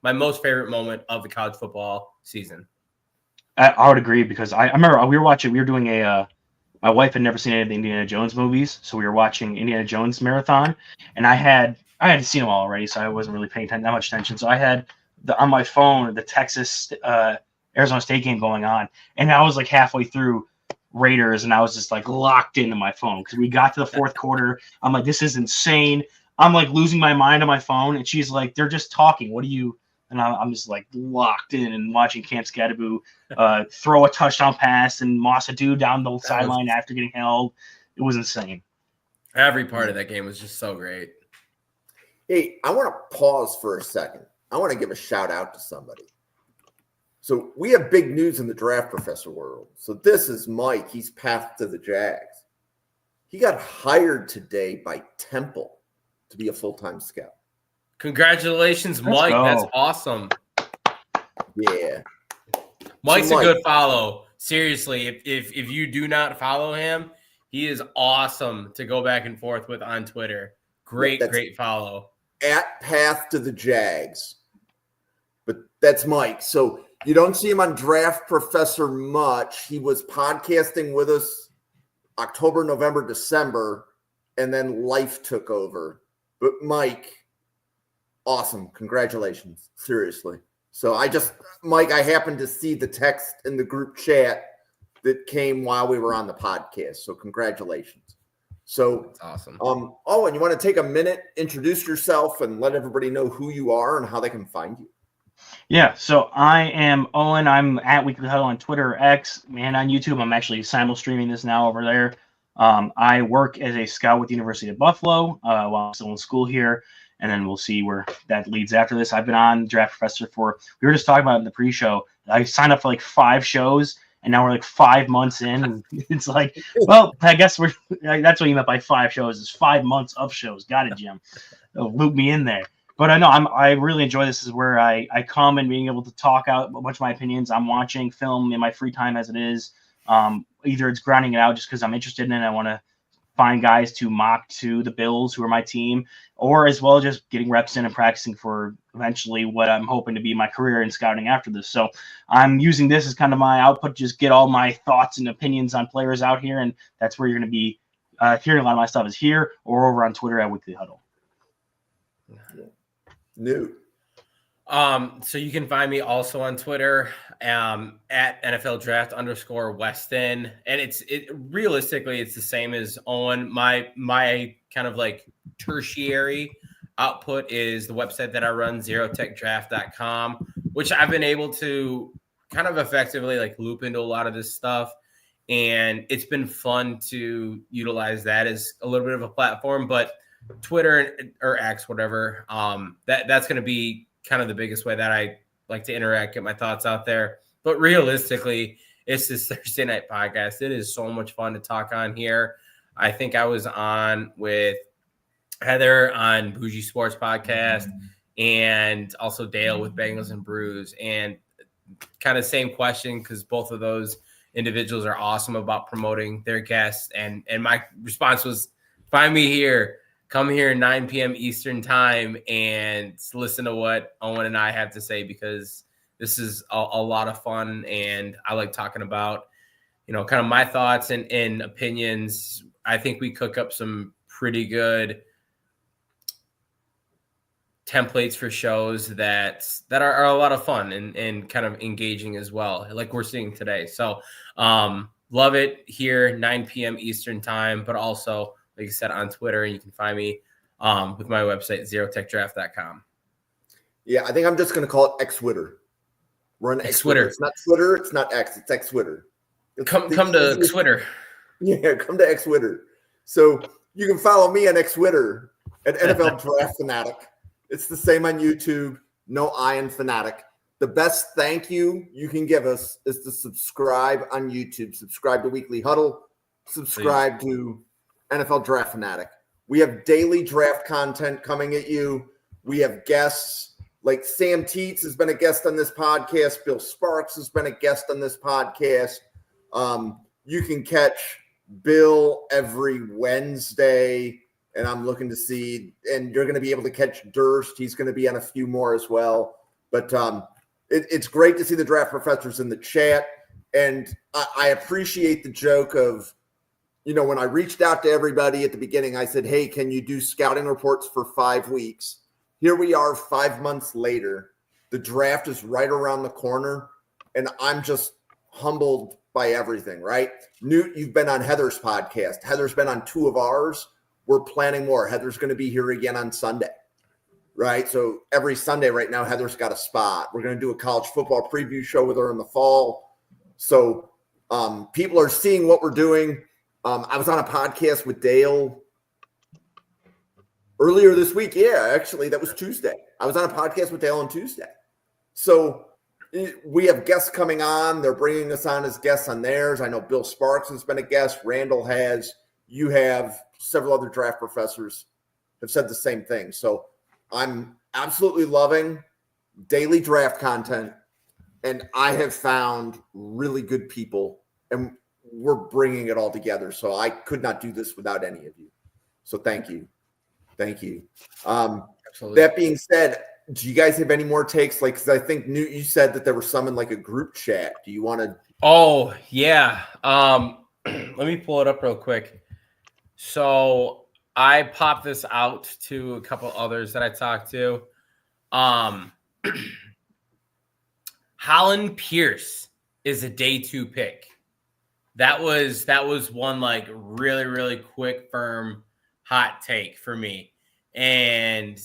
my most favorite moment of the college football season. I would agree because I remember we were doing my wife had never seen any of the Indiana Jones movies, so we were watching Indiana Jones marathon, and I had seen them all already, so I wasn't really paying that much attention. So I had on my phone the Texas Arizona State game going on, and I was like halfway through Raiders, and I was just like locked into my phone because we got to the fourth quarter. I'm like, this is insane. I'm like losing my mind on my phone, and she's like, they're just talking. What do you? And I'm just like locked in and watching Cam Scatterbo throw a touchdown pass and moss a dude down the sideline after getting held. It was insane. Every part of that game was just so great. Hey, I want to pause for a second. I want to give a shout out to somebody. So we have big news in the Draft Professor world. So this is Mike. He's path to the Jags. He got hired today by Temple to be a full-time scout. Congratulations, Mike. That's awesome. Yeah. Mike's a good follow. Seriously, if you do not follow him, he is awesome to go back and forth with on Twitter. Great follow. At Path to the Jags. But that's Mike. So you don't see him on Draft Professor much. He was podcasting with us October, November, December, and then life took over. But Mike, awesome. Congratulations. Seriously. So Mike, I happened to see the text in the group chat that came while we were on the podcast. So congratulations. So That's awesome. Oh, and you want to take a minute, introduce yourself, and let everybody know who you are and how they can find you. Yeah, so I am Owen. I'm at Weekly Huddle on Twitter, X, and on YouTube. I'm actually simul streaming this now over there. I work as a scout with the University of Buffalo while I'm still in school here, and then we'll see where that leads after this. I've been on Draft Professor we were just talking about it in the pre-show. I signed up for like 5 shows, and now we're like 5 months in, and it's like, well, I guess that's what you meant by 5 shows, is 5 months of shows. Got it, Jim. Loop me in there. But I know I really enjoy this. Is where I come and being able to talk out a bunch of my opinions. I'm watching film in my free time as it is. Either it's grinding it out just because I'm interested in it. I want to find guys to mock to the Bills, who are my team, or as well just getting reps in and practicing for eventually what I'm hoping to be my career in scouting after this. So I'm using this as kind of my output, just get all my thoughts and opinions on players out here. And that's where you're going to be hearing a lot of my stuff is here or over on Twitter at Weekly Huddle. New. So you can find me also on Twitter at NFL Draft _Weston, and realistically it's the same as Owen. My kind of like tertiary output is the website that I run, zerotechdraft.com, which I've been able to kind of effectively like loop into a lot of this stuff, and it's been fun to utilize that as a little bit of a platform. But Twitter or X, whatever, that's going to be kind of the biggest way that I like to interact, get my thoughts out there. But realistically, it's this Thursday night podcast. It is so much fun to talk on here. I think I was on with Heather on Bougie Sports Podcast and also Dale with Bengals and Brews, and kind of same question because both of those individuals are awesome about promoting their guests. And my response was, find me here. Come here 9 p.m. Eastern time and listen to what Owen and I have to say, because this is a lot of fun, and I like talking about, kind of my thoughts and opinions. I think we cook up some pretty good templates for shows that are a lot of fun and kind of engaging as well, like we're seeing today. So love it here, 9 p.m. Eastern time, but also, like I said, on Twitter, and you can find me with my website, zerotechdraft.com. Yeah, I think I'm just going to call it X-Twitter. We're on X-Twitter. It's not Twitter. It's not X. It's X-Twitter. Come to X-Twitter. Yeah, come to X-Twitter. So you can follow me on X-Twitter at NFL Draft Fanatic. It's the same on YouTube. No I in Fanatic. The best thank you can give us is to subscribe on YouTube. Subscribe to Weekly Huddle. Subscribe to NFL Draft Fanatic. We have daily draft content coming at you. We have guests like Sam Teets has been a guest on this podcast. Bill Sparks has been a guest on this podcast. You can catch Bill every Wednesday, and I'm looking to see, and you're going to be able to catch Durst. He's going to be on a few more as well. But it's great to see the draft professors in the chat. And I appreciate the joke of, when I reached out to everybody at the beginning, I said, hey, can you do scouting reports for 5 weeks? Here we are 5 months later. The draft is right around the corner, and I'm just humbled by everything, right? Newt, you've been on Heather's podcast. Heather's been on 2 of ours. We're planning more. Heather's going to be here again on Sunday, right? So every Sunday right now, Heather's got a spot. We're going to do a college football preview show with her in the fall. So people are seeing what we're doing. I was on a podcast with Dale earlier this week. Yeah, actually, that was Tuesday. I was on a podcast with Dale on Tuesday. So we have guests coming on. They're bringing us on as guests on theirs. I know Bill Sparks has been a guest. Randall has. You have. Several other draft professors have said the same thing. So I'm absolutely loving daily draft content, and I have found really good people, and we're bringing it all together. So I could not do this without any of you. So thank you. Thank you. Absolutely. That being said, do you guys have any more takes? Like, because I think Newt, you said that there were some in like a group chat. Do you want to? Oh, yeah. Let me pull it up real quick. So I popped this out to a couple others that I talked to. Holland Pierce is a day 2 pick. That was one like really, really quick, firm, hot take for me. And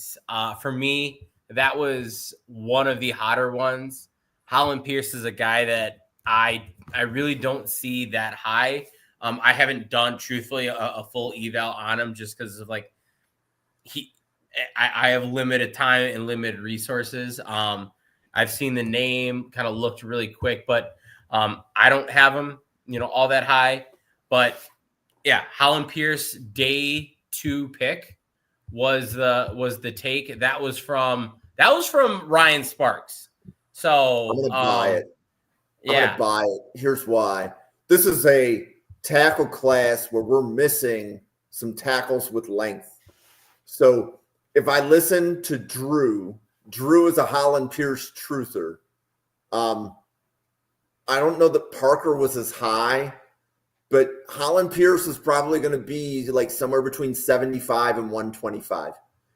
for me, that was one of the hotter ones. Holland Pierce is a guy that I really don't see that high. I haven't done, truthfully, a full eval on him just because of like I have limited time and limited resources. I've seen the name, kind of looked really quick, but I don't have him, all that high. But yeah, Holland Pierce, day 2 pick was the take. That was from Ryan Sparks. So I'm gonna buy it. I'm Yeah. gonna buy it. Here's why. This is a tackle class where we're missing some tackles with length. So if I listen to Drew is a Holland Pierce truther. I don't know that Parker was as high, but Holland Pierce is probably going to be like somewhere between 75 and 125.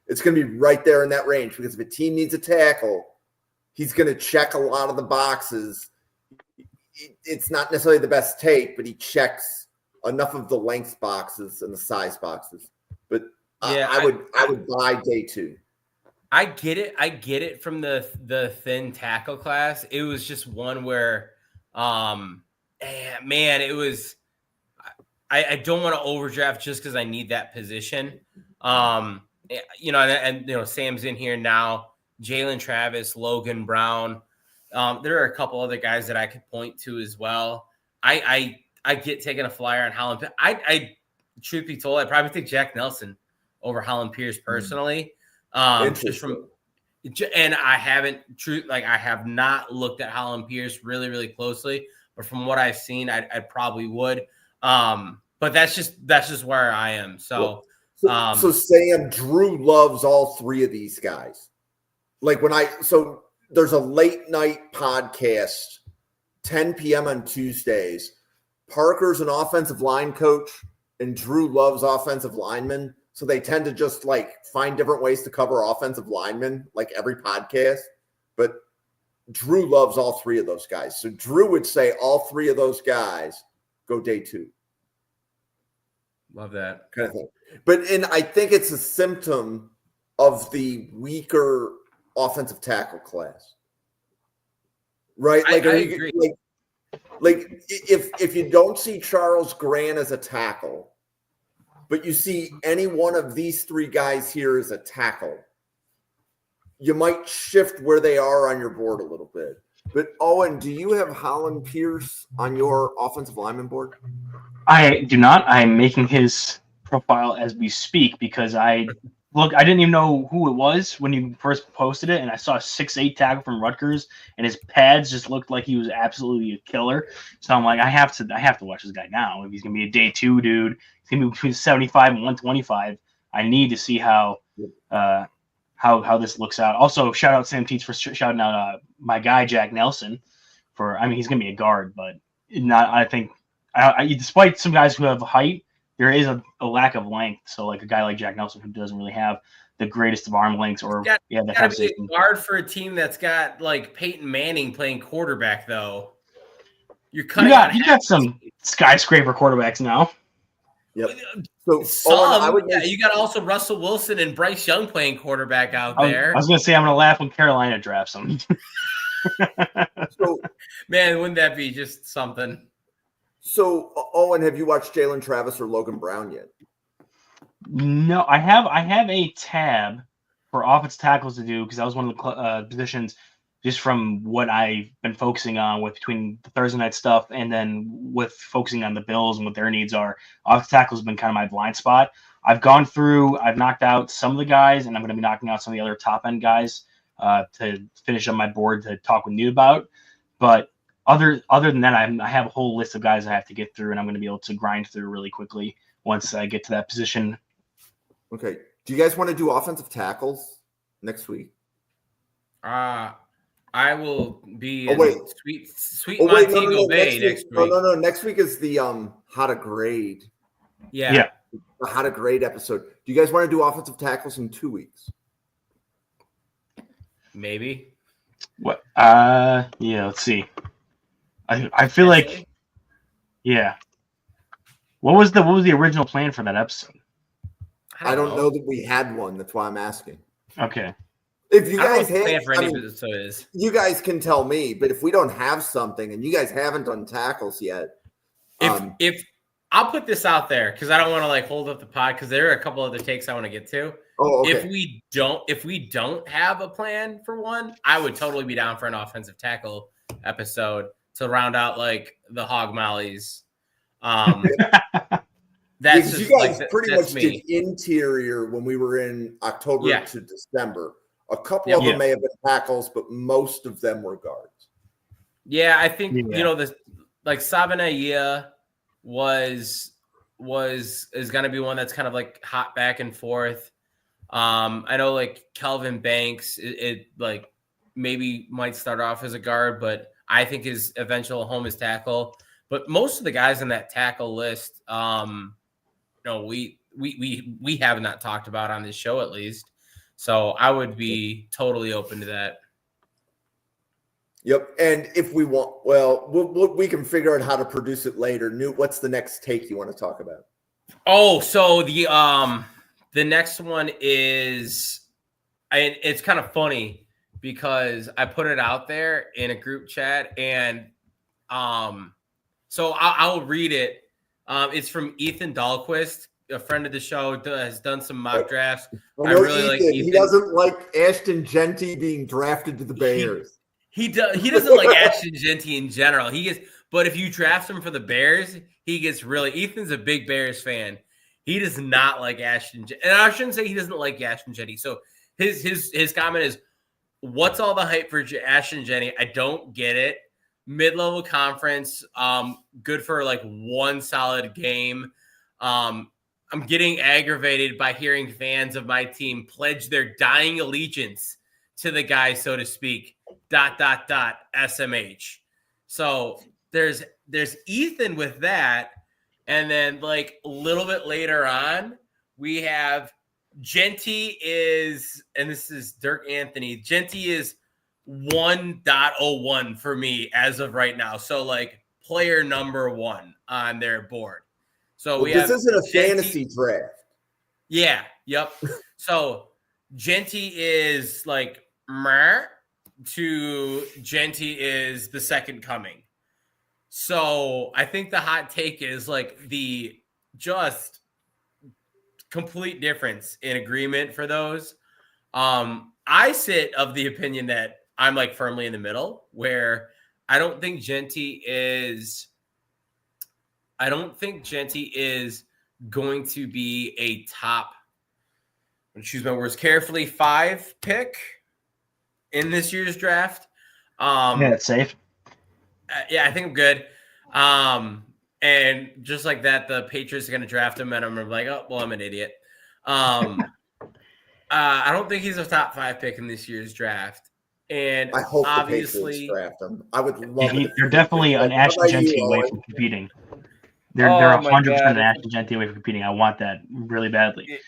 It's going to be right there in that range because if a team needs a tackle, he's going to check a lot of the boxes. It's not necessarily the best take, but he checks enough of the length boxes and the size boxes. But Yeah, I would buy day 2. I get it from the thin tackle class. It was just one where, man, it was. I don't want to overdraft just because I need that position. And Sam's in here now. Jalen Travis, Logan Brown. There are a couple other guys that I could point to as well. I get taking a flyer on Holland. I truth be told, I'd probably take Jack Nelson over Holland Pierce personally. Just from, and I have not looked at Holland Pierce really, really closely, but from what I've seen, I probably would. But that's just where I am. So Sam, Drew loves all 3 of these guys. Like there's a late night podcast, 10 p.m. on Tuesdays. Parker's an offensive line coach, and Drew loves offensive linemen. So they tend to just like find different ways to cover offensive linemen, like every podcast. But Drew loves all 3 of those guys. So Drew would say all 3 of those guys go day 2. Love that kind of thing. And I think it's a symptom of the weaker offensive tackle class, right? Like, I agree. Like if you don't see Charles Grant as a tackle, but you see any one of these 3 guys here as a tackle, you might shift where they are on your board a little bit. But Owen, do you have Holland Pierce on your offensive lineman board? I do not. I'm making his profile as we speak because I didn't even know who it was when you first posted it, and I saw a 6'8" tackle from Rutgers, and his pads just looked like he was absolutely a killer. So I'm like, I have to watch this guy now. If he's gonna be a day 2 dude, he's gonna be between 75 and 125. I need to see how this looks out. Also, shout out Sam Teets for shouting out my guy Jack Nelson he's gonna be a guard, but not. I think despite some guys who have height, there is a lack of length. So like a guy like Jack Nelson who doesn't really have the greatest of arm lengths gotta be a guard for a team that's got like Peyton Manning playing quarterback though. You got some skyscraper quarterbacks now. Yep. You got also Russell Wilson and Bryce Young playing quarterback out there. I was gonna say I'm gonna laugh when Carolina drafts him. Man, wouldn't that be just something? So, Owen, have you watched Jalen Travis or Logan Brown yet? No, I have a tab for offensive tackles to do because that was one of the positions just from what I've been focusing on with between the Thursday night stuff and then with focusing on the Bills and what their needs are. Offensive tackle has been kind of my blind spot. I've knocked out some of the guys, and I'm going to be knocking out some of the other top end guys to finish up my board to talk with you about. But other than that, I have a whole list of guys I have to get through, and I'm going to be able to grind through really quickly once I get to that position. Okay. Do you guys want to do offensive tackles next week? I will be sweet Montego Bay next week. No. Next week is the how to grade. Yeah. The how to grade episode. Do you guys want to do offensive tackles in 2 weeks? Maybe. What? Yeah. Let's see. I feel like, yeah. What was the original plan for that episode? I don't know that we had one. That's why I'm asking. Okay. If you I don't know guys what the plan have, for I any mean, episode is. you guys can tell me. But if we don't have something, and you guys haven't done tackles yet, If I'll put this out there because I don't want to like hold up the pod because there are a couple other takes I want to get to. oh, okay. If we don't have a plan for one, I would totally be down for an offensive tackle episode to round out like the hog mollies. That's because just, you guys like, pretty that's much me. did interior when we were in October Yeah. to December. A couple Yep. of them Yeah. may have been tackles, but most of them were guards. Yeah, I think Yeah. you know this like Sabanaya is going to be one that's kind of like hot back and forth. I know like Kelvin Banks, it like maybe might start off as a guard, but I think his eventual home is tackle. But most of the guys in that tackle list, we have not talked about on this show at least. So I would be totally open to that. Yep. And if we want, well, we can figure out how to produce it later. Newt, what's the next take you want to talk about? Oh, so the next one is, it's kind of funny because I put it out there in a group chat, and so I'll read it. It's from Ethan Dahlquist, a friend of the show, has done some mock drafts. I really like Ethan. He doesn't like Ashton Genty being drafted to the Bears. He doesn't like Ashton Genty in general. But if you draft him for the Bears, he gets really. Ethan's a big Bears fan. He does not like Ashton, and I shouldn't say he doesn't like Ashton Genty. So his comment is, "What's all the hype for Ashton Genty? I don't get it. Mid-level conference, good for like one solid game. I'm getting aggravated by hearing fans of my team pledge their dying allegiance to the guy, so to speak. ... SMH." So there's Ethan with that, and then like a little bit later on, we have Genty is, and this is Dirk Anthony. Genty is 1.01 for me as of right now. So like player number 1 on their board. So this isn't a fantasy draft. Yeah. Yep. So Genty is like meh to Genty is the second coming. So I think the hot take is like the just complete difference in agreement for those. I sit of the opinion that I'm like firmly in the middle, where I don't think Genty is going to be a top, choose my words carefully, 5 pick in this year's draft. Yeah, it's safe. Yeah, I think I'm good. And just like that, the Patriots are going to draft him, and I'm like, oh, well, I'm an idiot. I don't think he's a top 5 pick in this year's draft. And I hope obviously the Patriots draft him. I would love it. They're definitely an Ashton Genty away from competing. They're 100% an Ashton Genty away from competing. I want that really badly.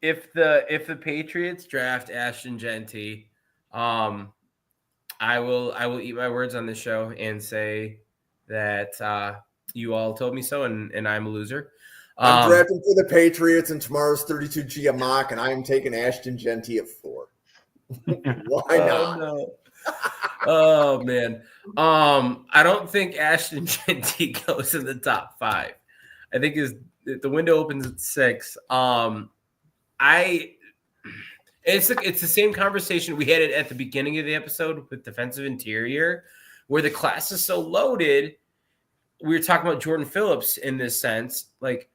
If the Patriots draft Ashton Genty, I will eat my words on this show and say that you all told me so, and I'm a loser. I'm drafting for the Patriots in tomorrow's 32G mock, and I am taking Ashton Genty at 4. Why not? No. Oh man. I don't think Ashton Genty goes in the top 5. I think the window opens at 6. It's the same conversation we had it at the beginning of the episode with defensive interior, where the class is so loaded. We were talking about Jordan Phillips in this sense, like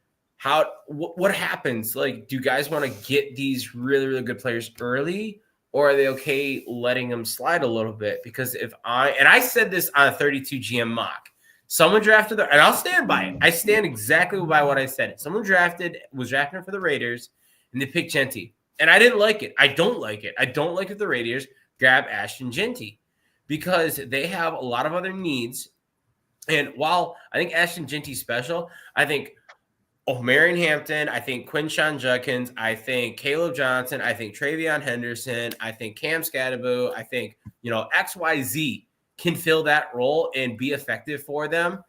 what happens? Like, do you guys want to get these really, really good players early, or are they okay letting them slide a little bit? Because I said this on a 32 GM mock, someone drafted and I'll stand by it. I stand exactly by what I said. Someone was drafting for the Raiders, and they picked Genty. And I didn't like it. I don't like it. I don't like if the Raiders grab Ashton Genty because they have a lot of other needs. And while I think Ashton Genty's special, I think Marion Hampton, I think Quinshawn Judkins, I think Caleb Johnson, I think Travion Henderson, I think Cam Scadaboo, I think, XYZ can fill that role and be effective for them,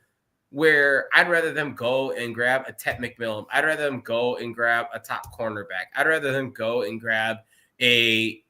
where I'd rather them go and grab a Tet McMillan. I'd rather them go and grab a top cornerback. I'd rather them go and grab a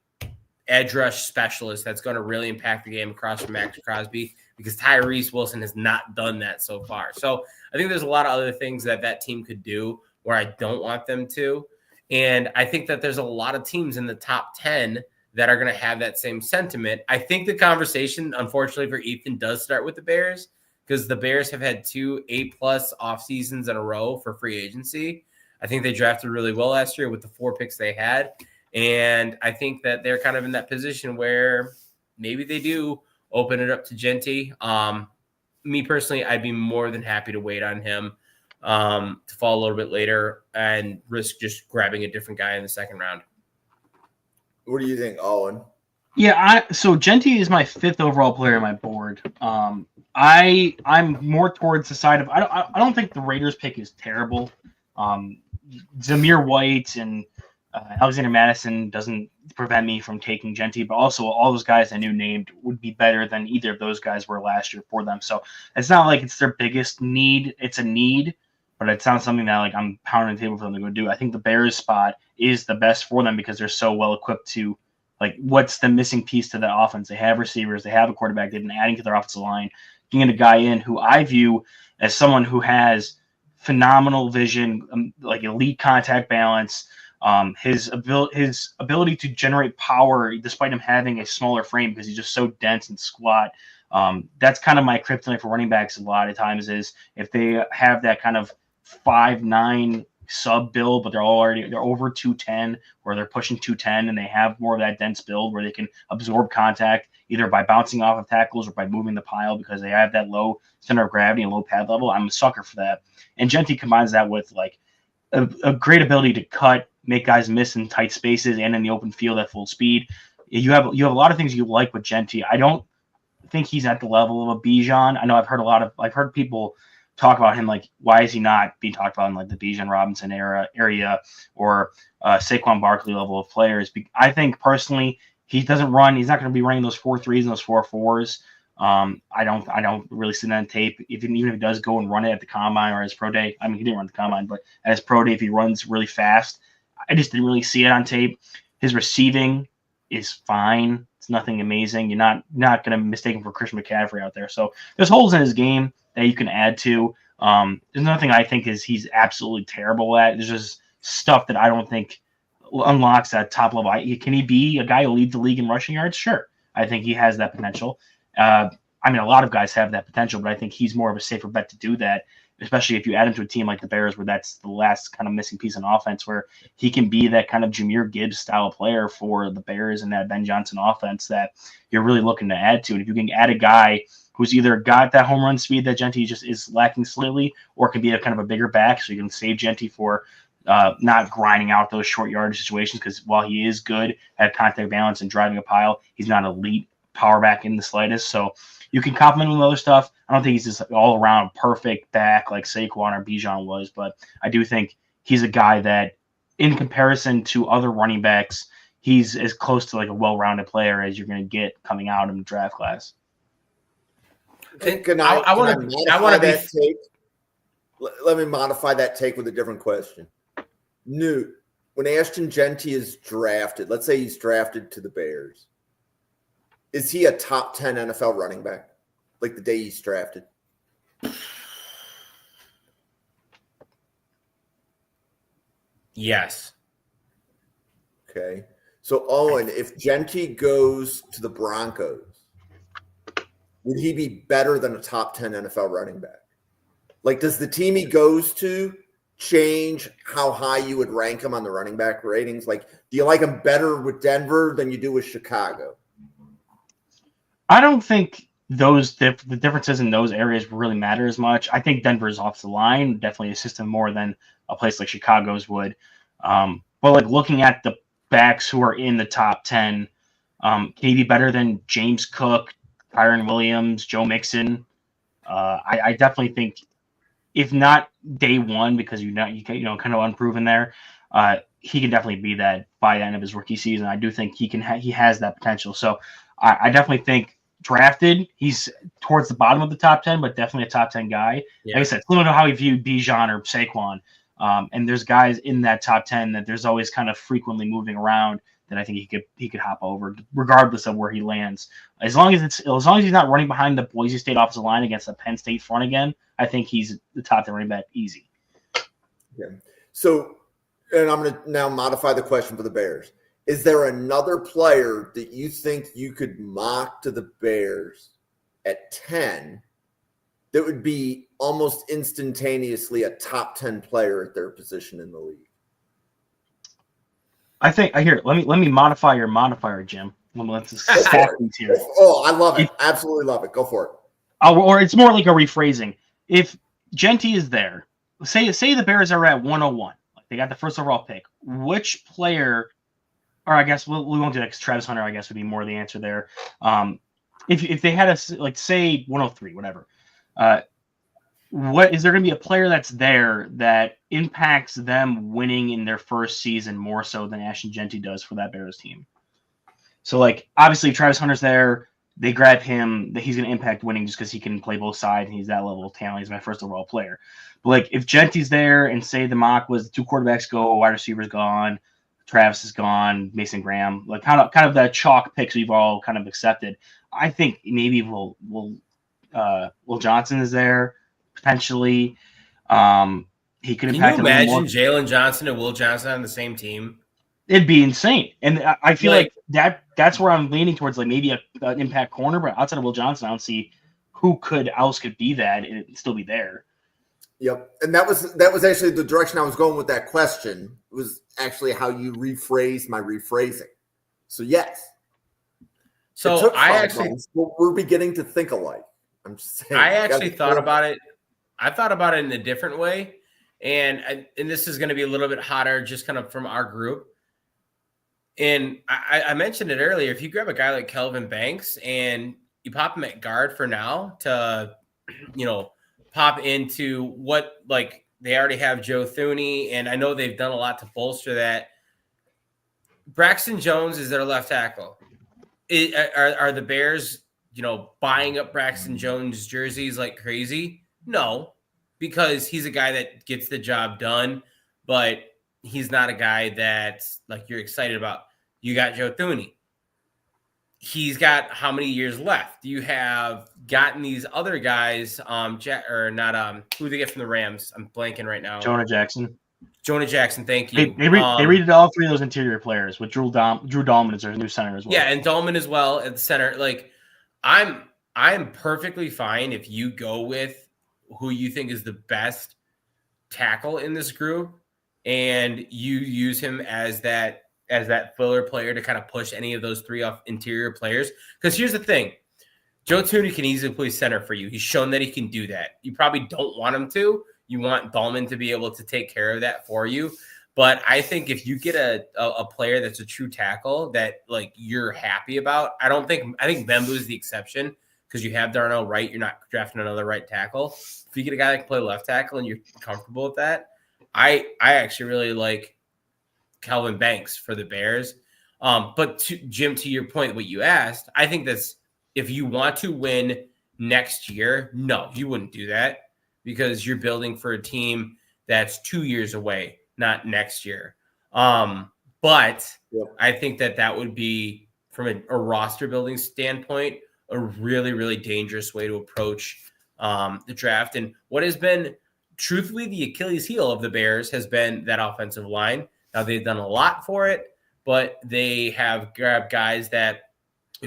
edge rush specialist that's going to really impact the game across from Max Crosby, because Tyrese Wilson has not done that so far. So I think there's a lot of other things that team could do where I don't want them to. And I think that there's a lot of teams in the top 10 that are going to have that same sentiment. I think the conversation, unfortunately for Ethan, does start with the Bears, because the Bears have had 2 A+ off seasons in a row for free agency. I think they drafted really well last year with the 4 picks they had. And I think that they're kind of in that position where maybe they do open it up to Genty. Me personally, I'd be more than happy to wait on him to fall a little bit later and risk just grabbing a different guy in the second round. What do you think, Owen? Yeah, so Genty is my 5th overall player on my board. I'm more towards the side of I don't think the Raiders pick is terrible. Zamir White and Alexander Madison doesn't prevent me from taking Genty, but also all those guys I knew named would be better than either of those guys were last year for them. So it's not like it's their biggest need. It's a need, but it's not something that like I'm pounding the table for them to go do. I think the Bears spot is the best for them because they're so well equipped to like what's the missing piece to that offense. They have receivers, they have a quarterback, they've been adding to their offensive line, getting a guy in who I view as someone who has phenomenal vision, like elite contact balance. His ability to generate power despite him having a smaller frame because he's just so dense and squat. That's kind of my kryptonite for running backs a lot of times is if they have that kind of 5'9" sub build, but they're over 210 or they're pushing 210 and they have more of that dense build where they can absorb contact either by bouncing off of tackles or by moving the pile because they have that low center of gravity and low pad level. I'm a sucker for that. And Genty combines that with like a great ability to cut, make guys miss in tight spaces and in the open field at full speed. You have a lot of things you like with Genty. I don't think he's at the level of a Bijan. I know I've heard people talk about him like why is he not being talked about in like the Bijan Robinson area or Saquon Barkley level of players. I think personally he doesn't run. He's not going to be running those 4.3s and those 4.4s. I don't really see that on tape. Even if he does go and run it at the combine or his pro day. I mean, he didn't run the combine, but at his pro day, if he runs really fast, I just didn't really see it on tape. His receiving is fine. It's nothing amazing. You're not going to mistake him for Christian McCaffrey out there. So there's holes in his game that you can add to. There's nothing I think he's absolutely terrible at. There's just stuff that I don't think unlocks that top level. Can he be a guy who leads the league in rushing yards? Sure. I think he has that potential. A lot of guys have that potential, but I think he's more of a safer bet to do that, especially if you add him to a team like the Bears where that's the last kind of missing piece on offense where he can be that kind of Jahmyr Gibbs style player for the Bears and that Ben Johnson offense that you're really looking to add to. And if you can add a guy who's either got that home run speed that Genty just is lacking slightly or can be a kind of a bigger back so you can save Genty for not grinding out those short yardage situations because while he is good at contact balance and driving a pile, he's not elite power back in the slightest. So you can compliment him with other stuff. I don't think he's just all around perfect back like Saquon or Bijan was, but I do think he's a guy that in comparison to other running backs, he's as close to like a well-rounded player as you're going to get coming out in the draft class. I want to that take. Let me modify that take with a different question. Newt, when Ashton Genty is drafted, let's say he's drafted to the Bears, is he a top 10 NFL running back like the day he's drafted? Yes. Okay. So, Owen, if Genty goes to the Broncos, would he be better than a top 10 NFL running back? Like, does the team he goes to change how high you would rank him on the running back ratings? Like, do you like him better with Denver than you do with Chicago? I don't think the differences in those areas really matter as much. I think Denver's off the line definitely assist him more than a place like Chicago's would. But like looking at the backs who are in the top 10, can he be better than James Cook, Kyren Williams, Joe Mixon? I definitely think if not day one, because you kind of unproven there, he can definitely be that by the end of his rookie season. I do think he has that potential. So I definitely think drafted, he's towards the bottom of the top 10, but definitely a top 10 guy. Yeah. Like I said, similar to how he viewed Bijan or Saquon. And there's guys in that top 10 that there's always kind of frequently moving around that I think he could hop over, regardless of where he lands. As long as he's not running behind the Boise State offensive line against the Penn State front again, I think he's the top 10 running back easy. Yeah. So, and I'm going to now modify the question for the Bears. Is there another player that you think you could mock to the Bears at 10 that would be almost instantaneously a top 10 player at their position in the league? I think let me modify your modifier, Jim. Let's stack these here. Oh, I love it. Absolutely love it. Go for it. Or it's more like a rephrasing. If Genty is there, say the Bears are at 101, like they got the first overall pick. Which player, or I guess we won't do that because Travis Hunter, I guess, would be more the answer there. If they had say 103, whatever. What is there going to be a player that's there that impacts them winning in their first season more so than Ashton Genty does for that Bears team? So, like, obviously, if Travis Hunter's there, they grab him, that he's going to impact winning just because he can play both sides and he's that level of talent. He's my first overall player. But, like, if Genty's there and say the mock was 2 quarterbacks go, wide receivers gone, Travis is gone, Mason Graham, like kind of that chalk picks we've all kind of accepted. I think maybe Will Johnson is there. Potentially, he could impact. Can you imagine Jalen Johnson and Will Johnson on the same team? It'd be insane, and I feel like that's where I'm leaning towards, like maybe an impact corner. But outside of Will Johnson, I don't see who else could be that and it'd still be there. Yep, and that was actually the direction I was going with that question. It was actually how you rephrased my rephrasing. So yes. So I actually months, but we're beginning to think alike. I'm just saying. I actually thought about it. I thought about it in a different way, and this is going to be a little bit hotter, just kind of from our group. And I mentioned it earlier. If you grab a guy like Kelvin Banks and you pop him at guard for now to, pop into what, like, they already have Joe Thuney, and I know they've done a lot to bolster that. Braxton Jones is their left tackle. Are the Bears, buying up Braxton Jones jerseys like crazy? No, because he's a guy that gets the job done, but he's not a guy that's like you're excited about. You got Joe Thuney. He's got how many years left? You have gotten these other guys, who they get from the Rams? I'm blanking right now. Jonah Jackson, thank you. They redid all 3 of those interior players with Drew Dahlman as their new center as well. Yeah, and Dahlman as well at the center. Like, I'm perfectly fine if you go with who you think is the best tackle in this group and you use him as that filler player to kind of push any of those 3 off interior players. Because here's the thing. Joe Thuney can easily play center for you. He's shown that he can do that. You probably don't want him to. You want Dahlman to be able to take care of that for you. But I think if you get a player that's a true tackle that, like, you're happy about, I think Bembu is the exception because you have Darnell Wright. You're not drafting another right tackle. If you get a guy that can play left tackle and you're comfortable with that, I actually really like Kelvin Banks for the Bears. But Jim, to your point, what you asked, I think that's if you want to win next year, no, you wouldn't do that because you're building for a team that's 2 years away, not next year. But yep. I think that would be, from a roster building standpoint, a really, really dangerous way to approach the draft. And what has been truthfully the Achilles heel of the Bears has been that offensive line. Now, they've done a lot for it, but they have grabbed guys that,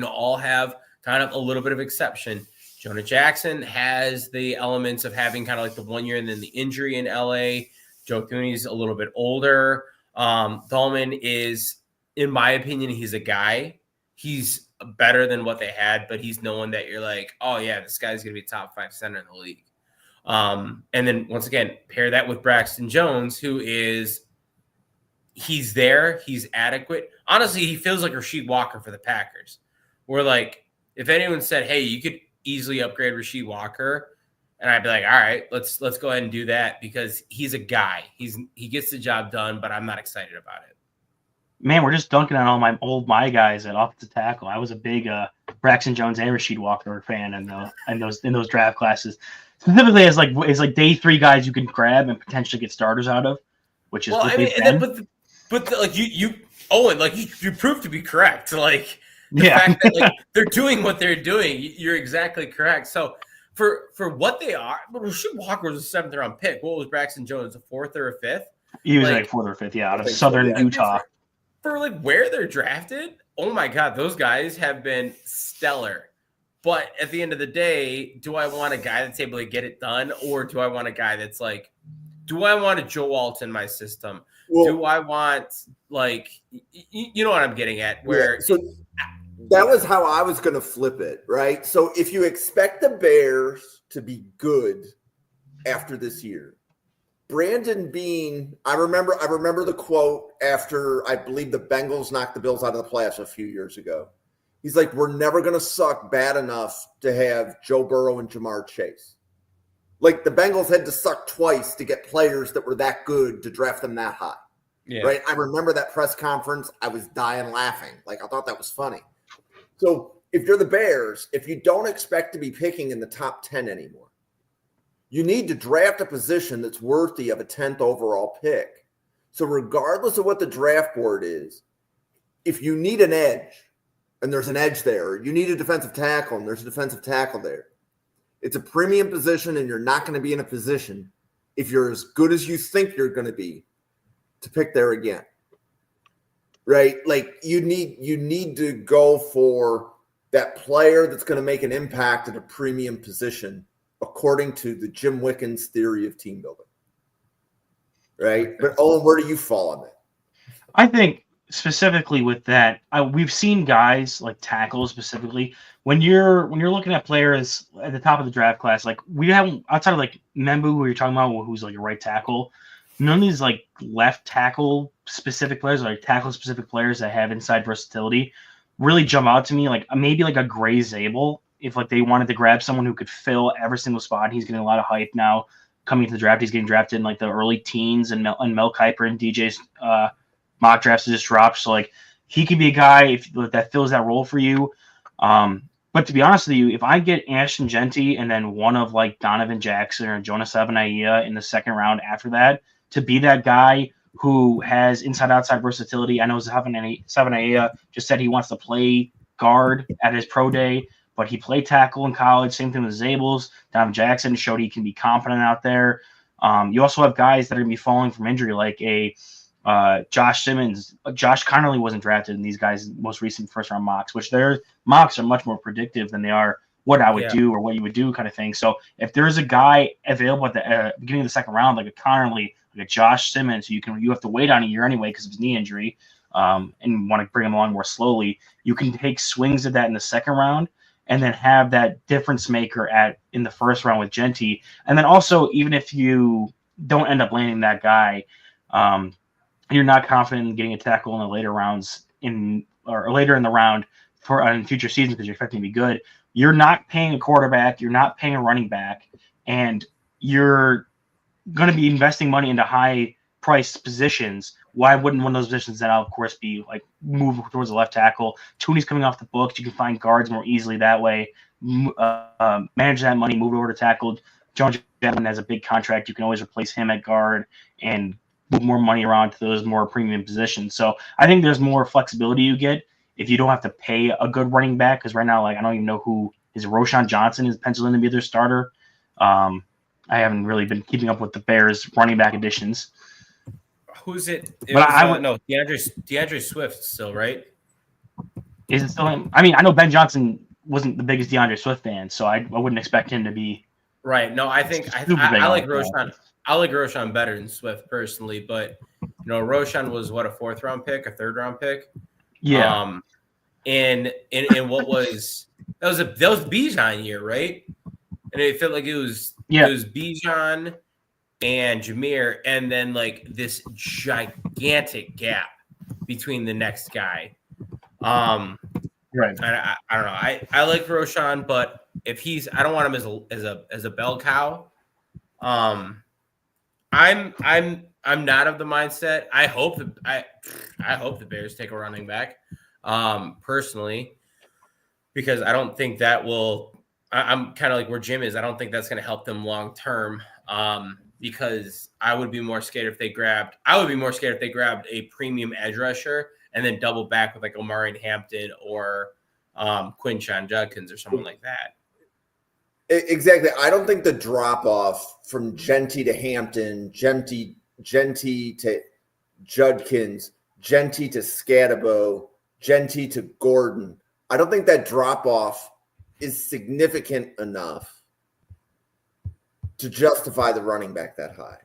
all have kind of a little bit of exception. Jonah Jackson has the elements of having kind of like the 1 year and then the injury in LA. Joe Thuney's a little bit older. Dahlman is, in my opinion, he's a guy. He's better than what they had, but he's no one that you're like, oh, yeah, this guy's going to be top 5 center in the league. And then, once again, pair that with Braxton Jones, who is he's there. He's adequate. Honestly, he feels like Rasheed Walker for the Packers. Where, like, if anyone said, hey, you could easily upgrade Rasheed Walker, And I'd be like, all right, let's go ahead and do that because he's a guy. He gets the job done, but I'm not excited about it. Man, we're just dunking on all my guys at offensive tackle. I was a big Braxton Jones and Rasheed Walker fan in those draft classes, specifically as day 3 guys you can grab and potentially get starters out of, which is like you Owen, like you proved to be correct. Like the fact that like they're doing what they're doing, you're exactly correct. So for what they are, but Rasheed Walker was a 7th round pick. What was Braxton Jones, a 4th or a 5th? He was like 4th or 5th, out of Southern Utah. For like where they're drafted, oh my God, those guys have been stellar. But at the end of the day, do I want a guy that's able to get it done, or do I want a guy that's like, do I want a Joe Alt in my system? Well, do I want like, you know what I'm getting at? Where so that was how I was going to flip it, right? So if you expect the Bears to be good after this year, Brandon Beane, I remember the quote after I believe the Bengals knocked the Bills out of the playoffs a few years ago. He's like, we're never going to suck bad enough to have Joe Burrow and Jamar Chase. Like the Bengals had to suck twice to get players that were that good to draft them that high. Yeah. Right. I remember that press conference. I was dying laughing. Like I thought that was funny. So if you're the Bears, if you don't expect to be picking in the top 10 anymore, you need to draft a position that's worthy of a 10th overall pick. So regardless of what the draft board is, if you need an edge, and there's an edge there, you need a defensive tackle, and there's a defensive tackle there. It's a premium position, and you're not going to be in a position, if you're as good as you think you're going to be, to pick there again. Right? Like you need to go for that player that's going to make an impact at a premium position, according to the Jim Wickens theory of team building. Right? But Owen, where do you fall on that? I think specifically with that, we've seen guys like tackles specifically. When you're looking at players at the top of the draft class, like we haven't, outside of like Membu, who you're talking about, who's like a right tackle, none of these like left tackle specific players, like tackle specific players that have inside versatility, really jump out to me. Like maybe like a Gray Zabel, if like they wanted to grab someone who could fill every single spot. He's getting a lot of hype now coming to the draft. He's getting drafted in like the early teens, and Mel Kiper and DJ's mock drafts just dropped. So like he could be a guy that fills that role for you. But to be honest with you, if I get Ashton Jeanty and then one of like Donovan Jackson or Jonas Savaiinaea in the 2nd round after that, to be that guy who has inside-outside versatility. I know Savaiinaea just said he wants to play guard at his pro day, but he played tackle in college. Same thing with Zabels. Donovan Jackson showed he can be competent out there. You also have guys that are going to be falling from injury, like a Josh Simmons. Josh Connerly wasn't drafted in these guys' most recent first-round mocks, which their mocks are much more predictive than they are what I would do or what you would do kind of thing. So if there's a guy available at the beginning of the 2nd round, like a Connerly, like a Josh Simmons, you have to wait on a year anyway because of his knee injury, and want to bring him along more slowly, you can take swings at that in the 2nd round and then have that difference maker in the 1st round with Jeanty. And then also, even if you don't end up landing that guy, you're not confident in getting a tackle in the later rounds or later in the round in future seasons because you're expecting to be good. You're not paying a quarterback, you're not paying a running back, and you're going to be investing money into high-priced positions. Why wouldn't one of those positions then, of course, be like move towards the left tackle? Tooney's coming off the books. You can find guards more easily that way. Manage that money, move it over to tackle. Jones Jefferson has a big contract. You can always replace him at guard and move more money around to those more premium positions. So I think there's more flexibility you get if you don't have to pay a good running back, because right now, like I don't even know who is. Roshan Johnson is penciled in to be their starter. I haven't really been keeping up with the Bears running back additions. Who's it? DeAndre Swift still, right? Is it still him? I mean, I know Ben Johnson wasn't the biggest DeAndre Swift fan, so I wouldn't expect him to be. Right. No, I think I like Roshan. I like Roshan better than Swift personally, but Roshan was what, a 4th round pick, a 3rd round pick. Yeah. And what was that was Bijan year, right? And it felt like it was Bijan and Jameer, and then like this gigantic gap between the next guy. Right. I don't know. I like Roshan, but if he's, I don't want him as a bell cow. I'm not of the mindset. I hope the Bears take a running back, personally, because I don't think that will. I'm kind of like where Jim is. I don't think that's going to help them long term. Because I would be more scared if they grabbed a premium edge rusher and then double back with like Omarion Hampton or Quinshon Judkins or someone like that. Exactly. I don't think the drop off from Genty to Hampton, Genty to Judkins, Genty to Scatabo, Genty to Gordon, I don't think that drop off is significant enough to justify the running back that high.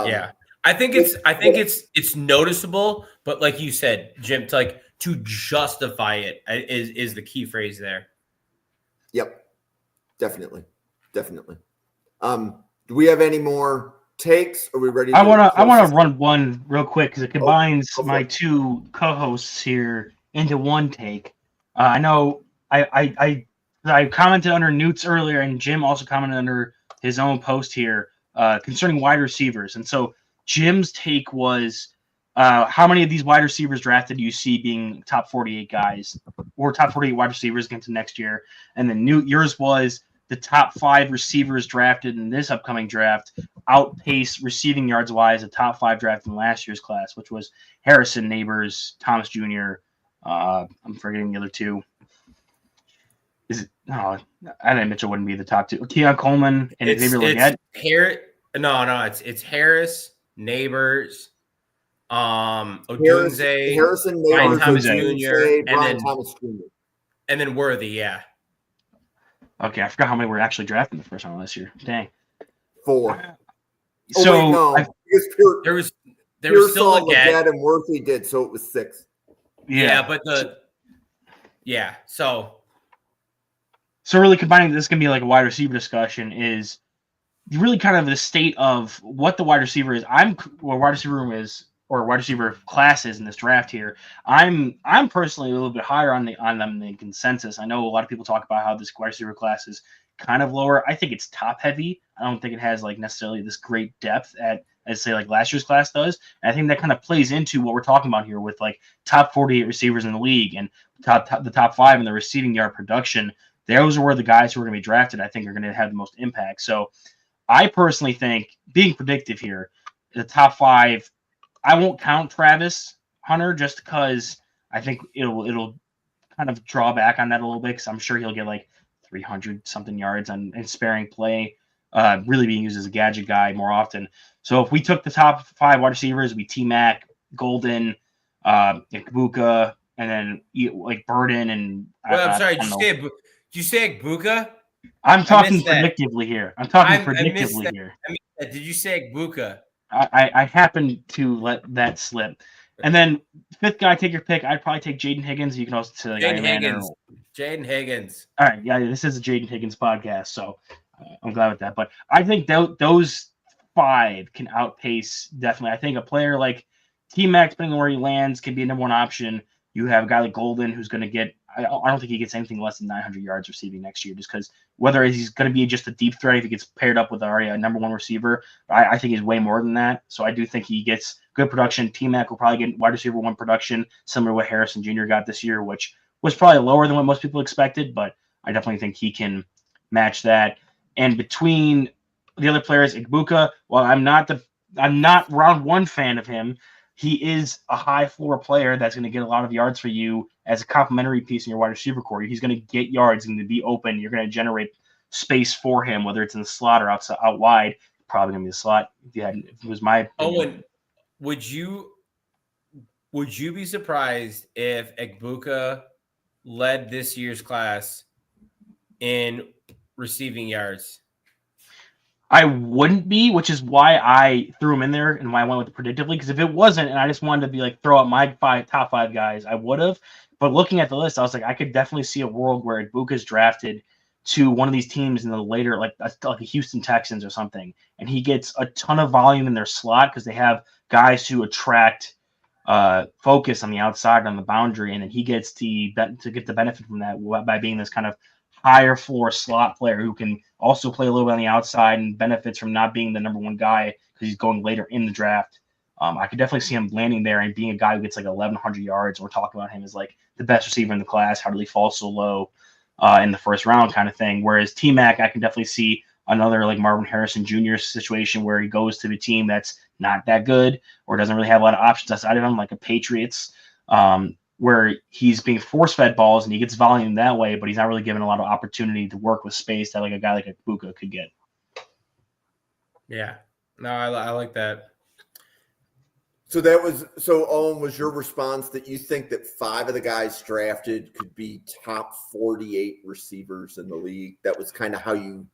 Yeah. I think it's noticeable, but like you said, Jim, to justify it is the key phrase there. Yep. Definitely. Do we have any more takes? Are we ready? I want to run one real quick because it combines my two co-hosts here into one take. I know I commented under Newt's earlier, and Jim also commented under his own post here concerning wide receivers. And so Jim's take was, how many of these wide receivers drafted do you see being top 48 guys or top 48 wide receivers into next year? And then yours was the top 5 receivers drafted in this upcoming draft outpace receiving yards wise the top 5 drafted in last year's class, which was Harrison, Neighbors, Thomas Jr. I'm forgetting the other two. Is it? No, I think Mitchell wouldn't be the top 2. Keon Coleman and Xavier Legette. It's Harris, Neighbors, Odunze, Harrison, Neighbors, Thomas Jr., Thomas Jr. And then Worthy, yeah. Okay, I forgot how many were actually drafted the first round last year. Dang. 4. So there was still Legette and Worthy did, so it was 6. Yeah, but So really combining this can be like a wide receiver discussion is really kind of the state of what the wide receiver is. Wide receiver room is, or wide receiver class is in this draft here. I'm personally a little bit higher on them than consensus. I know a lot of people talk about how this wide receiver class is kind of lower. I think it's top heavy. I don't think it has like necessarily this great depth as say like last year's class does. And I think that kind of plays into what we're talking about here with like top 48 receivers in the league and the top 5 in the receiving yard production. Those are where the guys who are going to be drafted, I think, are going to have the most impact. So I personally think, being predictive here, the top 5, I won't count Travis Hunter just because I think it'll kind of draw back on that a little bit because I'm sure he'll get like 300-something yards and sparing play, really being used as a gadget guy more often. So if we took the top 5 wide receivers, we T-Mac, Golden, Ikbuka, and then like Burden and I'm sorry, did you say Ikbuka? I'm talking predictively here. Did you say Ikbuka? I happened to let that slip. And then 5th guy, take your pick. I'd probably take Jaden Higgins. You can also say Jaden Higgins. All right, yeah, this is a Jaden Higgins podcast, so I'm glad with that. But I think those 5 can outpace definitely. I think a player like T-Mac, depending on where he lands, can be a number 1 option. You have a guy like Golden who's going to get – I don't think he gets anything less than 900 yards receiving next year just because whether he's going to be just a deep threat if he gets paired up with already a number 1 receiver, I think he's way more than that. So I do think he gets good production. T-Mac will probably get wide receiver 1 production, similar to what Harrison Jr. got this year, which was probably lower than what most people expected, but I definitely think he can match that. And between the other players, Ikbuka, while I'm not round 1 fan of him, he is a high floor player that's going to get a lot of yards for you as a complementary piece in your wide receiver core. He's going to get yards and to be open. You're going to generate space for him, whether it's in the slot or out wide. Probably going to be the slot. If it was my opinion. Owen, would you be surprised if Ikbuka led this year's class in receiving yards? I wouldn't be, which is why I threw him in there and why I went with it predictively. Because if it wasn't, and I just wanted to be like throw out my top 5 guys, I would have. But looking at the list, I was like, I could definitely see a world where Ikbuka is drafted to one of these teams in the later, like a Houston Texans or something, and he gets a ton of volume in their slot because they have guys who attract focus on the outside on the boundary, and then he gets to get the benefit from that by being this kind of higher floor slot player who can also play a little bit on the outside and benefits from not being the number one guy because he's going later in the draft. I could definitely see him landing there and being a guy who gets like 1,100 yards. We're talking about him as like the best receiver in the class. How did he fall so low in the first round kind of thing? Whereas T-Mac, I can definitely see another like Marvin Harrison Jr. situation where he goes to the team that's not that good or doesn't really have a lot of options outside of him, like a Patriots, where he's being force-fed balls and he gets volume that way, but he's not really given a lot of opportunity to work with space that like a guy like Egbuka could get. Yeah. No, I like that. So Owen, was your response that you think that 5 of the guys drafted could be top 48 receivers in the league? That was kind of how you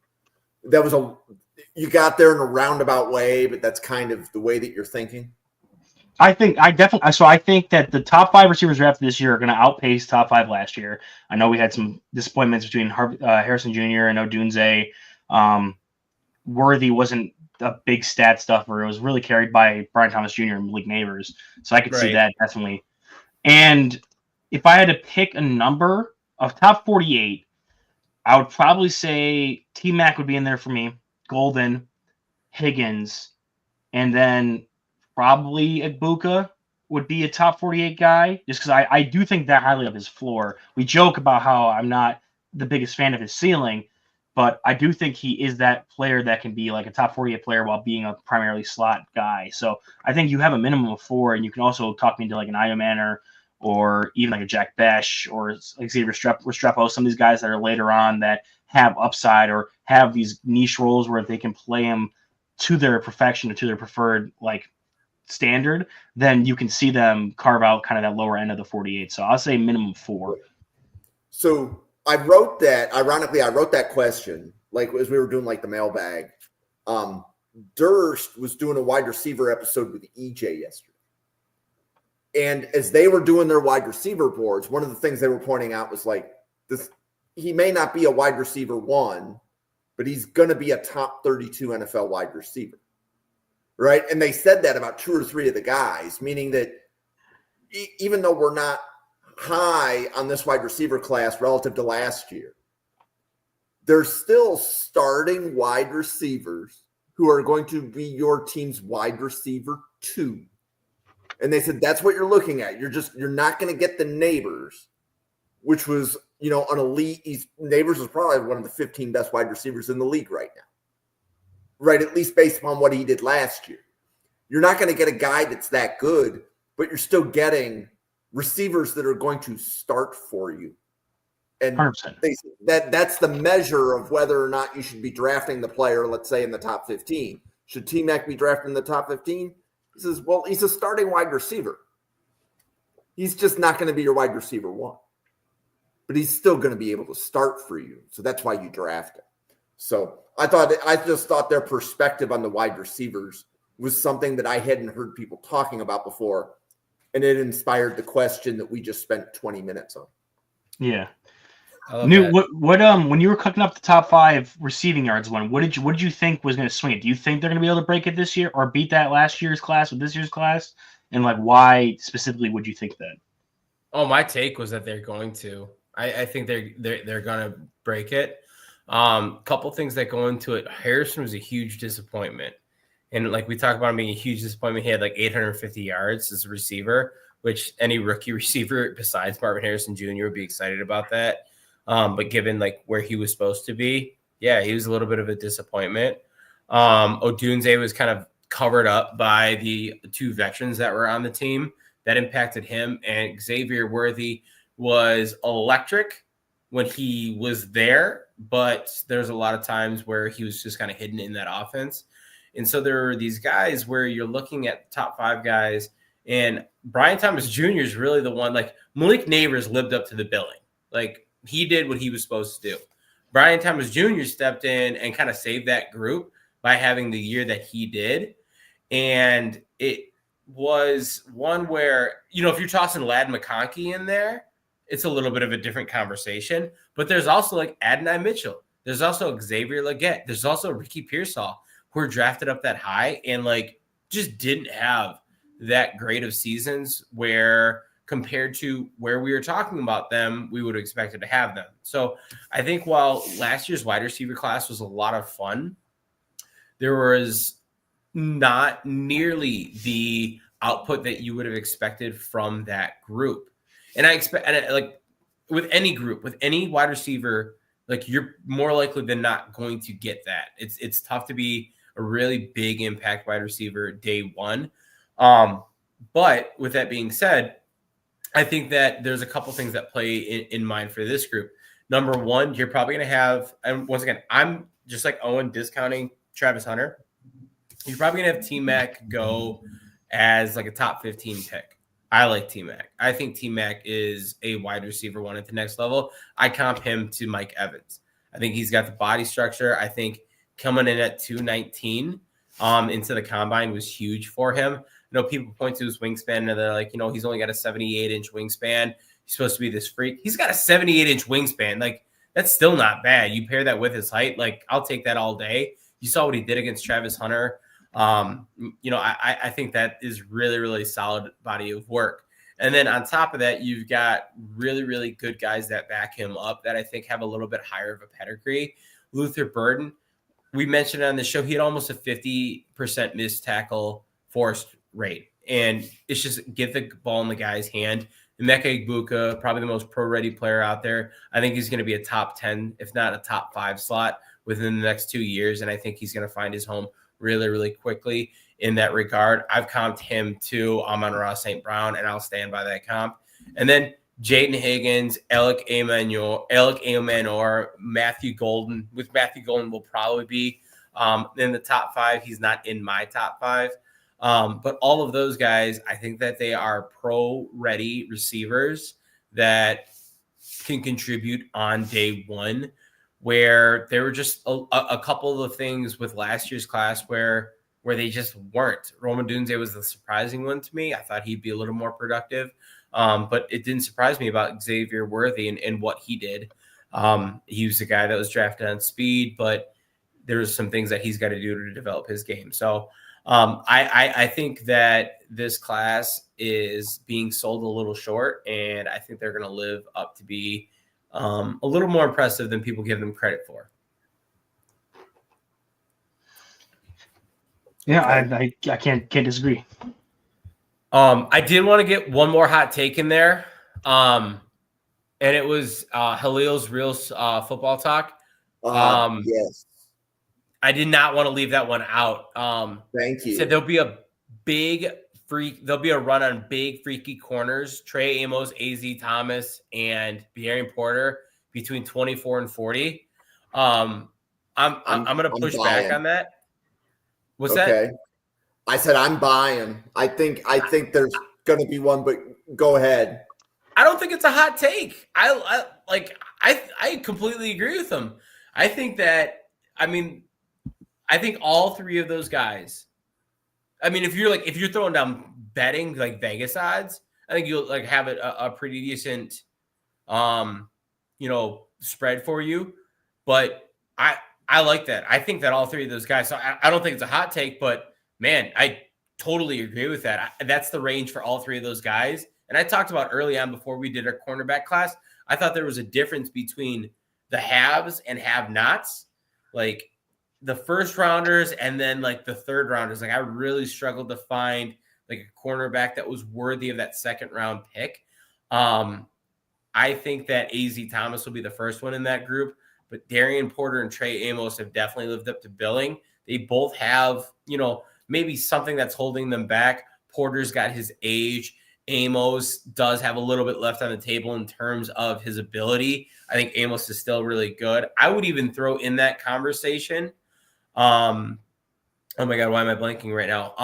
got there in a roundabout way, but that's kind of the way that you're thinking. I think that the top 5 receivers drafted this year are going to outpace top 5 last year. I know we had some disappointments between Harrison Jr. and Odunze. Worthy wasn't a big stat stuffer. It was really carried by Brian Thomas Jr. and Malik Neighbors. So I could see that definitely. And if I had to pick a number of top 48, I would probably say T-Mac would be in there for me, Golden, Higgins, and then probably Egbuka would be a top 48 guy, just because I do think that highly of his floor. We joke about how I'm not the biggest fan of his ceiling, but I do think he is that player that can be like a top 48 player while being a primarily slot guy. So I think you have a minimum of 4, and you can also talk me into like an Io Manor or even like a Jack Besh or like Xavier Restrepo, some of these guys that are later on that have upside or have these niche roles where if they can play them to their perfection or to their preferred like standard, then you can see them carve out kind of that lower end of the 48. So I'll say minimum 4. So I wrote that, ironically, I wrote that question, like as we were doing like the mailbag. Durst was doing a wide receiver episode with EJ yesterday. And as they were doing their wide receiver boards, one of the things they were pointing out was like this, he may not be a wide receiver 1, but he's going to be a top 32 NFL wide receiver. Right. And they said that about 2 or 3 of the guys, meaning that even though we're not high on this wide receiver class relative to last year, there's still starting wide receivers who are going to be your team's wide receiver 2. And they said, that's what you're looking at. You're not going to get the Neighbors, which was, an elite. Neighbors is probably one of the 15 best wide receivers in the league right now. Right. At least based upon what he did last year. You're not going to get a guy that's that good, but you're still getting receivers that are going to start for you. And that's the measure of whether or not you should be drafting the player, let's say in the top 15. Should T-Mac be drafted in the top 15? He says, well, he's a starting wide receiver. He's just not going to be your wide receiver 1. But he's still going to be able to start for you. So that's why you draft him. So I just thought their perspective on the wide receivers was something that I hadn't heard people talking about before. And it inspired the question that we just spent 20 minutes on. Yeah. When you were cooking up the top 5 receiving yards one, what did you think was going to swing it? Do you think they're going to be able to break it this year or beat that last year's class with this year's class? And like, why specifically would you think that? Oh, my take was that they're going to. I think they're going to break it. Couple things that go into it. Harrison was a huge disappointment. And like we talked about him being a huge disappointment, he had like 850 yards as a receiver, which any rookie receiver besides Marvin Harrison Jr. would be excited about that. But given like where he was supposed to be, yeah, he was a little bit of a disappointment. Odunze was kind of covered up by the 2 veterans that were on the team that impacted him. And Xavier Worthy was electric when he was there, but there's a lot of times where he was just kind of hidden in that offense. And so there are these guys where you're looking at the top 5 guys, and Brian Thomas Jr. is really the one. Like Malik Neighbors lived up to the billing. Like he did what he was supposed to do. Brian Thomas Jr. stepped in and kind of saved that group by having the year that he did. And it was one where, if you're tossing Ladd McConkey in there, it's a little bit of a different conversation. But there's also like Adonai Mitchell. There's also Xavier Legette. There's also Ricky Pearsall, who were drafted up that high and like just didn't have that great of seasons where compared to where we were talking about them, we would have expected to have them. So I think while last year's wide receiver class was a lot of fun, there was not nearly the output that you would have expected from that group. And I expect, like with any group, with any wide receiver, like you're more likely than not going to get that. It's tough to be a really big impact wide receiver day one. But with that being said, I think that there's a couple things that play in mind for this group. Number one, you're probably going to have, and once again, I'm just like Owen discounting Travis Hunter. You're probably going to have T-Mac go as like a top 15 pick. I like T-Mac. I think T-Mac is a wide receiver one at the next level. I comp him to Mike Evans. I think he's got the body structure. I think coming in at 219 into the combine was huge for him. You know, people point to his wingspan and they're like, you know, he's only got a 78-inch wingspan. He's supposed to be this freak. He's got a 78-inch wingspan. Like, that's still not bad. You pair that with his height, like, I'll take that all day. You saw what he did against Travis Hunter. You know, I think that is really, really solid body of work. And then on top of that, you've got really, really good guys that back him up that I think have a little bit higher of a pedigree. Luther Burden, we mentioned on the show, he had almost a 50% missed tackle forced rate. And it's just get the ball in the guy's hand. Emeka Egbuka, probably the most pro-ready player out there. I think he's going to be a top 10, if not a top 5 slot within the next 2 years. And I think he's going to find his home really, really quickly in that regard. I've comped him to Amon-Ra St. Brown, and I'll stand by that comp. And then Jaden Higgins, Alec Eomanor, Matthew Golden. With Matthew Golden will probably be in the top 5. He's not in my top 5. But all of those guys, I think that they are pro-ready receivers that can contribute on day one, where there were just a couple of things with last year's class where they just weren't. Rome Odunze was the surprising one to me. I thought he'd be a little more productive, but it didn't surprise me about Xavier Worthy and what he did. He was a guy that was drafted on speed, but there was some things that he's got to do to develop his game. So I think that this class is being sold a little short, and I think they're going to live up to be a little more impressive than people give them credit for. Yeah, I can't disagree. I did want to get one more hot take in there, and it was Halil's Real Football Talk. Yes. I did not want to leave that one out. Thank you. He said there'll be a run on big freaky corners. Trey Amos, AZ Thomas, and De'Aaron Porter between 24 and 40. I'm gonna push back on that. What's that? I said I'm buying. I think there's gonna be one, but go ahead. I don't think it's a hot take. I completely agree with him. I think all three of those guys. I mean, if you're throwing down betting like Vegas odds, I think you'll like have a pretty decent, spread for you. But I like that. I think that all three of those guys. So I don't think it's a hot take, but man, I totally agree with that. That's the range for all three of those guys. And I talked about early on before we did our cornerback class. I thought there was a difference between the haves and have-nots. Like the first rounders and then like the third rounders. Like I really struggled to find like a cornerback that was worthy of that second round pick. I think that AZ Thomas will be the first one in that group, but Darian Porter and Trey Amos have definitely lived up to billing. They both have, maybe something that's holding them back. Porter's got his age. Amos does have a little bit left on the table in terms of his ability. I think Amos is still really good. I would even throw in that conversation. Oh my God, why am I blanking right now?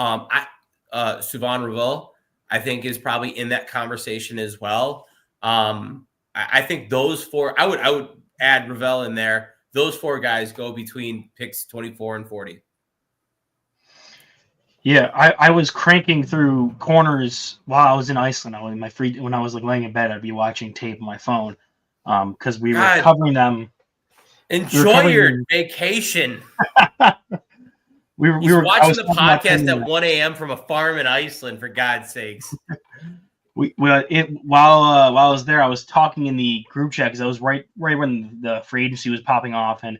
Suvan Ravel, I think, is probably in that conversation as well. I think those four, I would add Ravel in there. Those four guys go between picks 24 and 40. Yeah, I was cranking through corners while I was in Iceland. When I was like laying in bed, I'd be watching tape on my phone because we were covering them. Enjoy your vacation. we were watching the podcast at 1 a.m. from a farm in Iceland, for God's sakes. While I was there, I was talking in the group chat because I was right when the free agency was popping off, and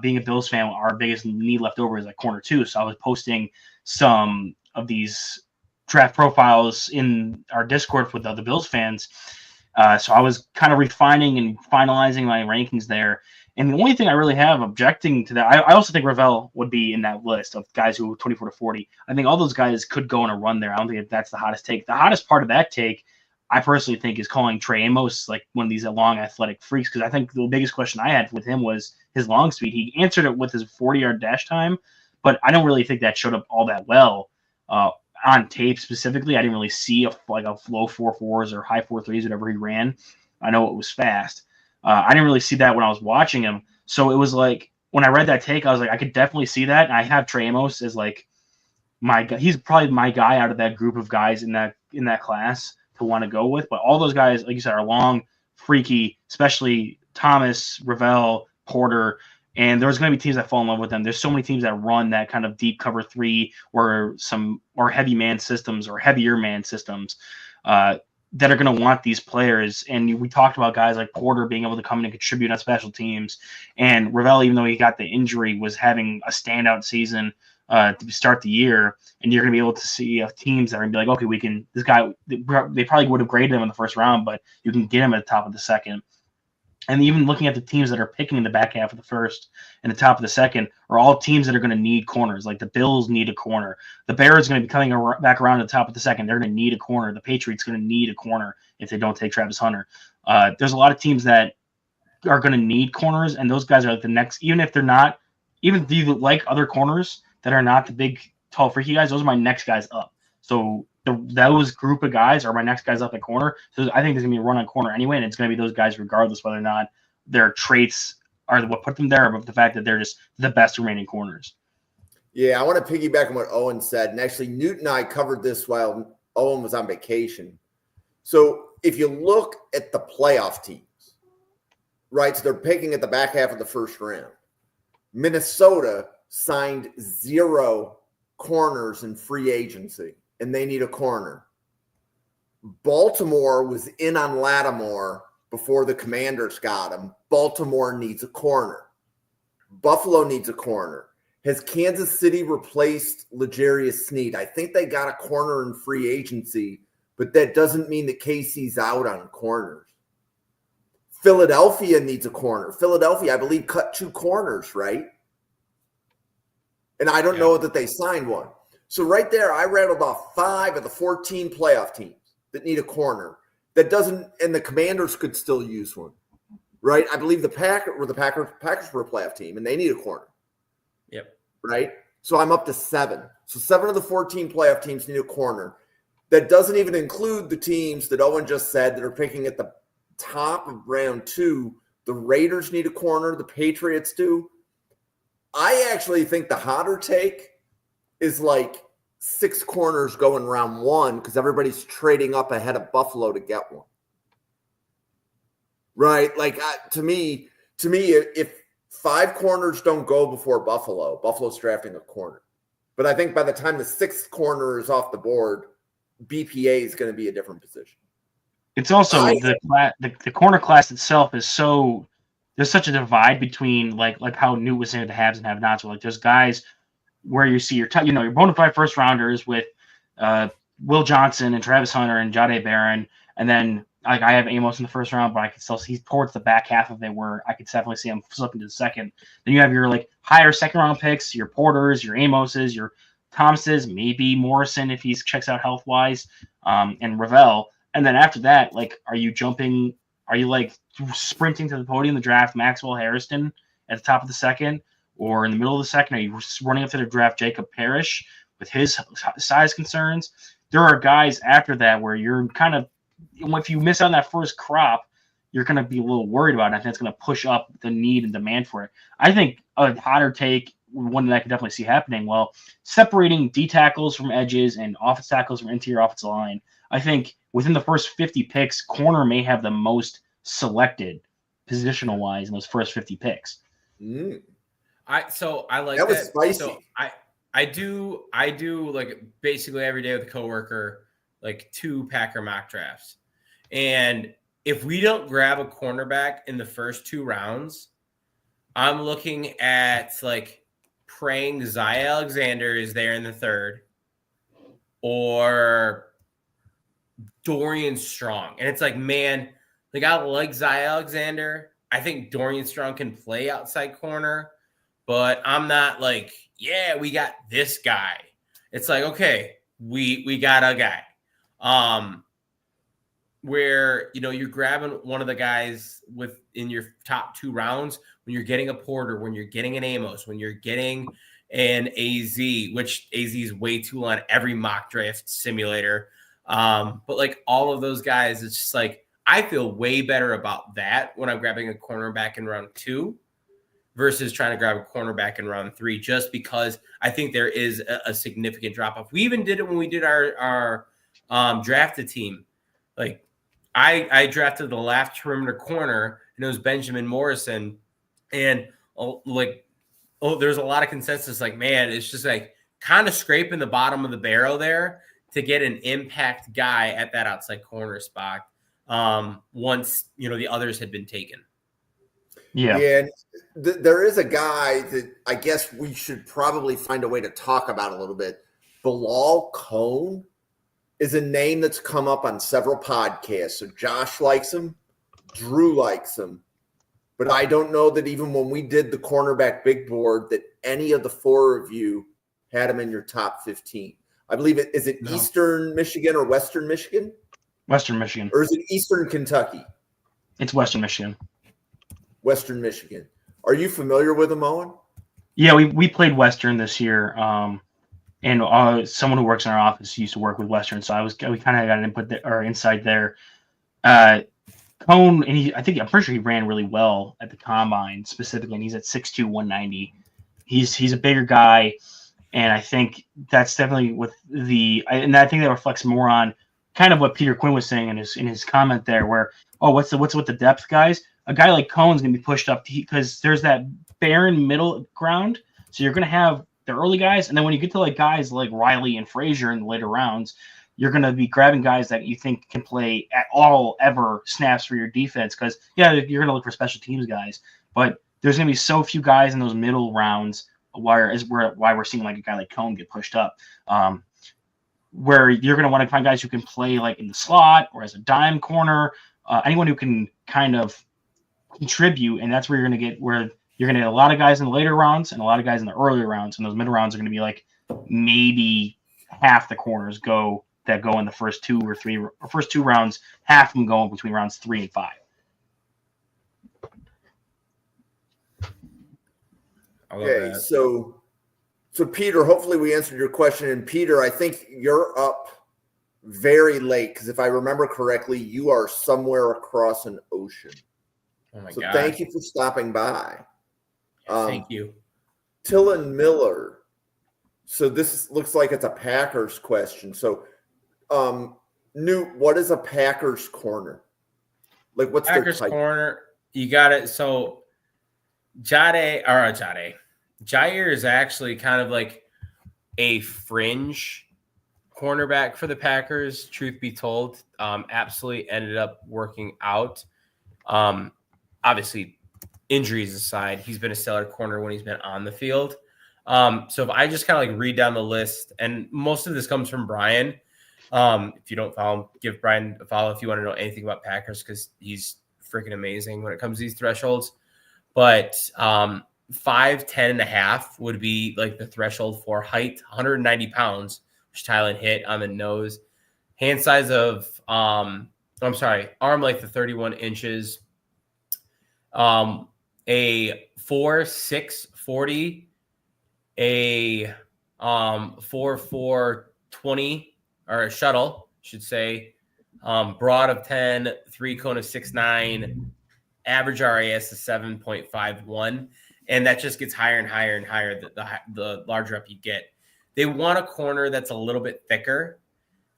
being a Bills fan, our biggest need left over is like corner two. So I was posting some of these draft profiles in our Discord with other Bills fans. So I was kind of refining and finalizing my rankings there. And the only thing I really have objecting to that, I also think Ravel would be in that list of guys who 24 to 40. I think all those guys could go on a run there. I don't think that's the hottest take. The hottest part of that take, I personally think, is calling Trey Amos like one of these long athletic freaks, because I think the biggest question I had with him was his long speed. He answered it with his 40-yard dash time, but I don't really think that showed up all that well on tape specifically. I didn't really see a low 4.4s or high 4.3s, whatever he ran. I know it was fast. I didn't really see that when I was watching him. So it was like, when I read that take, I was like, I could definitely see that. And I have Trey Amos as like my guy. He's probably my guy out of that group of guys in that class to want to go with. But all those guys, like you said, are long, freaky, especially Thomas, Ravel, Porter. And there's going to be teams that fall in love with them. There's so many teams that run that kind of deep cover three or heavy man systems or heavier man systems. That are going to want these players. And we talked about guys like Porter being able to come in and contribute on special teams. And Ravel, even though he got the injury, was having a standout season to start the year. And you're going to be able to see teams that are going to be like, okay, this guy, they probably would have graded him in the first round, but you can get him at the top of the second. And even looking at the teams that are picking in the back half of the first and the top of the second are all teams that are going to need corners. Like the Bills need a corner. The Bears going to be coming back around to the top of the second. They're going to need a corner. The Patriots going to need a corner if they don't take Travis Hunter. There's a lot of teams that are going to need corners, and those guys are like the next. Even if you like other corners that are not the big, tall, freaky guys, those are my next guys up. So those group of guys are my next guys up at corner. So I think there's going to be a run on corner anyway, and it's going to be those guys regardless whether or not their traits are what put them there, but the fact that they're just the best remaining corners. Yeah, I want to piggyback on what Owen said. And actually, Newt and I covered this while Owen was on vacation. So if you look at the playoff teams, right, so they're picking at the back half of the first round. Minnesota signed 0 corners in free agency, and they need a corner. Baltimore was in on Lattimore before the Commanders got him. Baltimore needs a corner. Buffalo needs a corner. Has Kansas City replaced L'Jarius Sneed? I think they got a corner in free agency, but that doesn't mean that KC's out on corners. Philadelphia needs a corner. Philadelphia, I believe, cut 2 corners, right? And I don't know that they signed one. So right there, I rattled off 5 of the 14 playoff teams that need a corner. That doesn't, and the Commanders could still use one, right? I believe the Packers were a playoff team, and they need a corner. Yep. Right? So I'm up to 7. So 7 of the 14 playoff teams need a corner. That doesn't even include the teams that Owen just said that are picking at the top of round 2. The Raiders need a corner. The Patriots do. I actually think the hotter take is like 6 corners going round 1 because everybody's trading up ahead of Buffalo to get one. Right? Like to me, if 5 corners don't go before Buffalo's drafting a corner. But I think by the time the 6th corner is off the board, BPA is going to be a different position. It's also the corner class itself is so there's such a divide between like how Newt was saying the haves and have-nots. Like there's guys where you see your bona fide first rounders with Will Johnson and Travis Hunter and Jahdae Barron, and then like I have Amos in the first round, but I can still see towards the back half of it where I could definitely see him slipping to the second. Then you have your like higher second round picks, your Porters, your Amoses, your Thomases, maybe Morrison if he checks out health wise, and Ravel. And then after that, like, are you like sprinting to the podium to draft Maxwell Harrison at the top of the second, or in the middle of the second? Are you running up to the draft Jacob Parrish with his size concerns? There are guys after that where you're kind of, if you miss on that first crop, you're going to be a little worried about it. I think it's going to push up the need and demand for it. I think a hotter take, one that I can definitely see happening, separating D tackles from edges and offensive tackles from interior offensive line. I think within the first 50 picks, corner may have the most selected positional wise in those first 50 picks. I like that. Was spicy. So I do like basically every day with a coworker. like 2 Packer mock drafts. And if we don't grab a cornerback in the first 2 rounds, I'm looking at like praying Zy Alexander is there in the 3rd or Dorian Strong. And it's like, man, like I like Zy Alexander. I think Dorian Strong can play outside corner, but I'm not like, yeah, we got this guy. It's like, okay, we got a guy. Where, you know, you're grabbing one of the guys in your top 2 rounds when you're getting a Porter, when you're getting an Amos, when you're getting an AZ, which AZ is way too low on every mock draft simulator. But like all of those guys, it's just like, I feel way better about that when I'm grabbing a cornerback in round 2 versus trying to grab a cornerback in round 3, just because I think there is a significant drop off. We even did it when we did our drafted team. Like I drafted the left perimeter corner, and it was Benjamin Morrison. And there's a lot of consensus. Like, man, it's just like kind of scraping the bottom of the barrel there to get an impact guy at that outside corner spot. Once, you know, the others had been taken. Yeah. And there is a guy that I guess we should probably find a way to talk about a little bit. Bilal Cone is a name that's come up on several podcasts. So Josh likes him, Drew likes him, but I don't know that even when we did the cornerback big board that any of the 4 of you had him in your top 15. I believe is it no. Eastern Michigan or Western Michigan? Western Michigan. Or is it Eastern Kentucky? It's Western Michigan. Western Michigan. Are you familiar with him, Owen? Yeah, we played Western this year. And someone who works in our office used to work with Western, so we kind of got an input or insight there. Cone, and I'm pretty sure he ran really well at the combine specifically, and he's at 6'2", 190. He's a bigger guy, and I think that's definitely and I think that reflects more on kind of what Peter Quinn was saying in his comment there, where what's with the depth guys? A guy like Cone's gonna be pushed up because there's that barren middle ground, so you're gonna have the early guys, and then when you get to like guys like Riley and Frazier in the later rounds, you're going to be grabbing guys that you think can play at all ever snaps for your defense. Because you're going to look for special teams guys, but there's going to be so few guys in those middle rounds. Why we're seeing like a guy like Cone get pushed up, where you're going to want to find guys who can play like in the slot or as a dime corner, anyone who can kind of contribute, and that's where you're going to get a lot of guys in the later rounds and a lot of guys in the earlier rounds. And those middle rounds are going to be like maybe half the corners go in the first 2 or 3 or first 2 rounds, half of them going between rounds 3 and 5. Okay, so Peter, hopefully we answered your question. And Peter, I think you're up very late because if I remember correctly, you are somewhere across an ocean. Oh my God. God. Thank you for stopping by. Thank you. Tillin Miller. So this looks like it's a Packers question. So, Newt, what is a Packers corner? Like, what's Packers their type? Corner? You got it. So, Jair is actually kind of like a fringe cornerback for the Packers. Truth be told, absolutely ended up working out. Obviously, injuries aside, he's been a stellar corner when he's been on the field. So if I just kind of like read down the list, and most of this comes from Brian. If you don't follow him, give Brian a follow if you want to know anything about Packers, because he's freaking amazing when it comes to these thresholds. But 5'10" and a half would be like the threshold for height, 190 pounds, which Tylen hit on the nose. Hand size of, arm length of 31 inches. A 4'6", 40, a 4'4", 20, or a shuttle, should say. Broad of 10, 3 cone of 6'9", average RAS is 7.51, and that just gets higher and higher and higher the larger up you get. They want a corner that's a little bit thicker.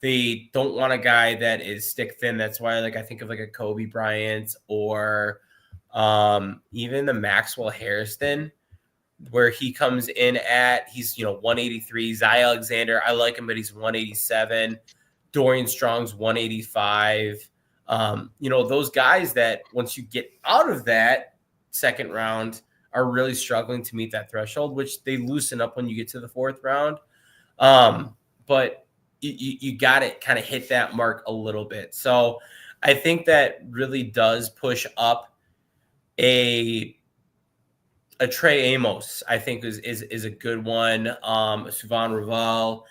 They don't want a guy that is stick thin. That's why, like, I think of like a Kobe Bryant or even the Maxwell Hairston, where he comes in at, he's 183. Zy Alexander, I like him, but he's 187. Dorian Strong's 185. Those guys that once you get out of that second round are really struggling to meet that threshold, which they loosen up when you get to the fourth round. But you got to kind of hit that mark a little bit. So I think that really does push up a Trey Amos, I think is a good one. Suvan Raval.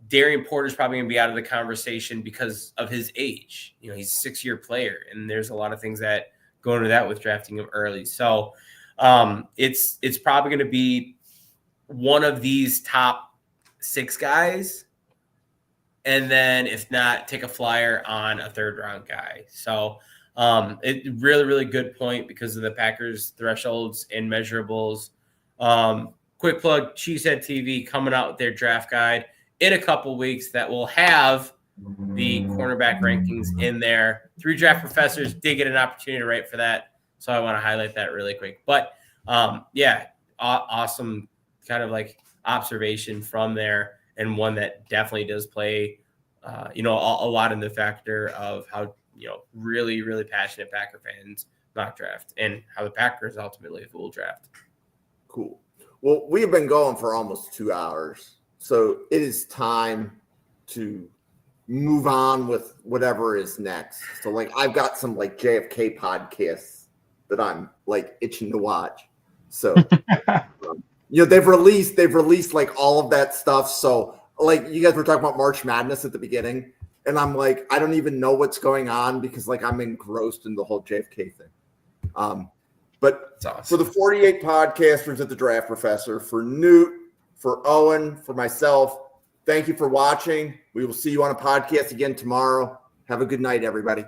Darian Porter's probably going to be out of the conversation because of his age. He's a 6-year player, and there's a lot of things that go into that with drafting him early. So it's probably going to be one of these top 6 guys. And then if not, take a flyer on a third-round guy. So it really, really good point because of the Packers thresholds and measurables. Quick plug, Cheesehead TV coming out with their draft guide in a couple weeks that will have the cornerback rankings in there. 3 draft professors did get an opportunity to write for that, so I want to highlight that really quick. But awesome kind of like observation from there, and one that definitely does play a lot in the factor of how really, really passionate Packer fans mock draft and how the Packers ultimately will draft. Cool. Well, we have been going for almost 2 hours, so it is time to move on with whatever is next. So I've got some JFK podcasts that I'm itching to watch. So they've released all of that stuff. So you guys were talking about March Madness at the beginning, and I'm I don't even know what's going on because I'm engrossed in the whole JFK thing. But awesome. For the 48 podcasters at the Draft Professor, for Newt, for Owen, for myself, thank you for watching. We will see you on a podcast again tomorrow. Have a good night, everybody.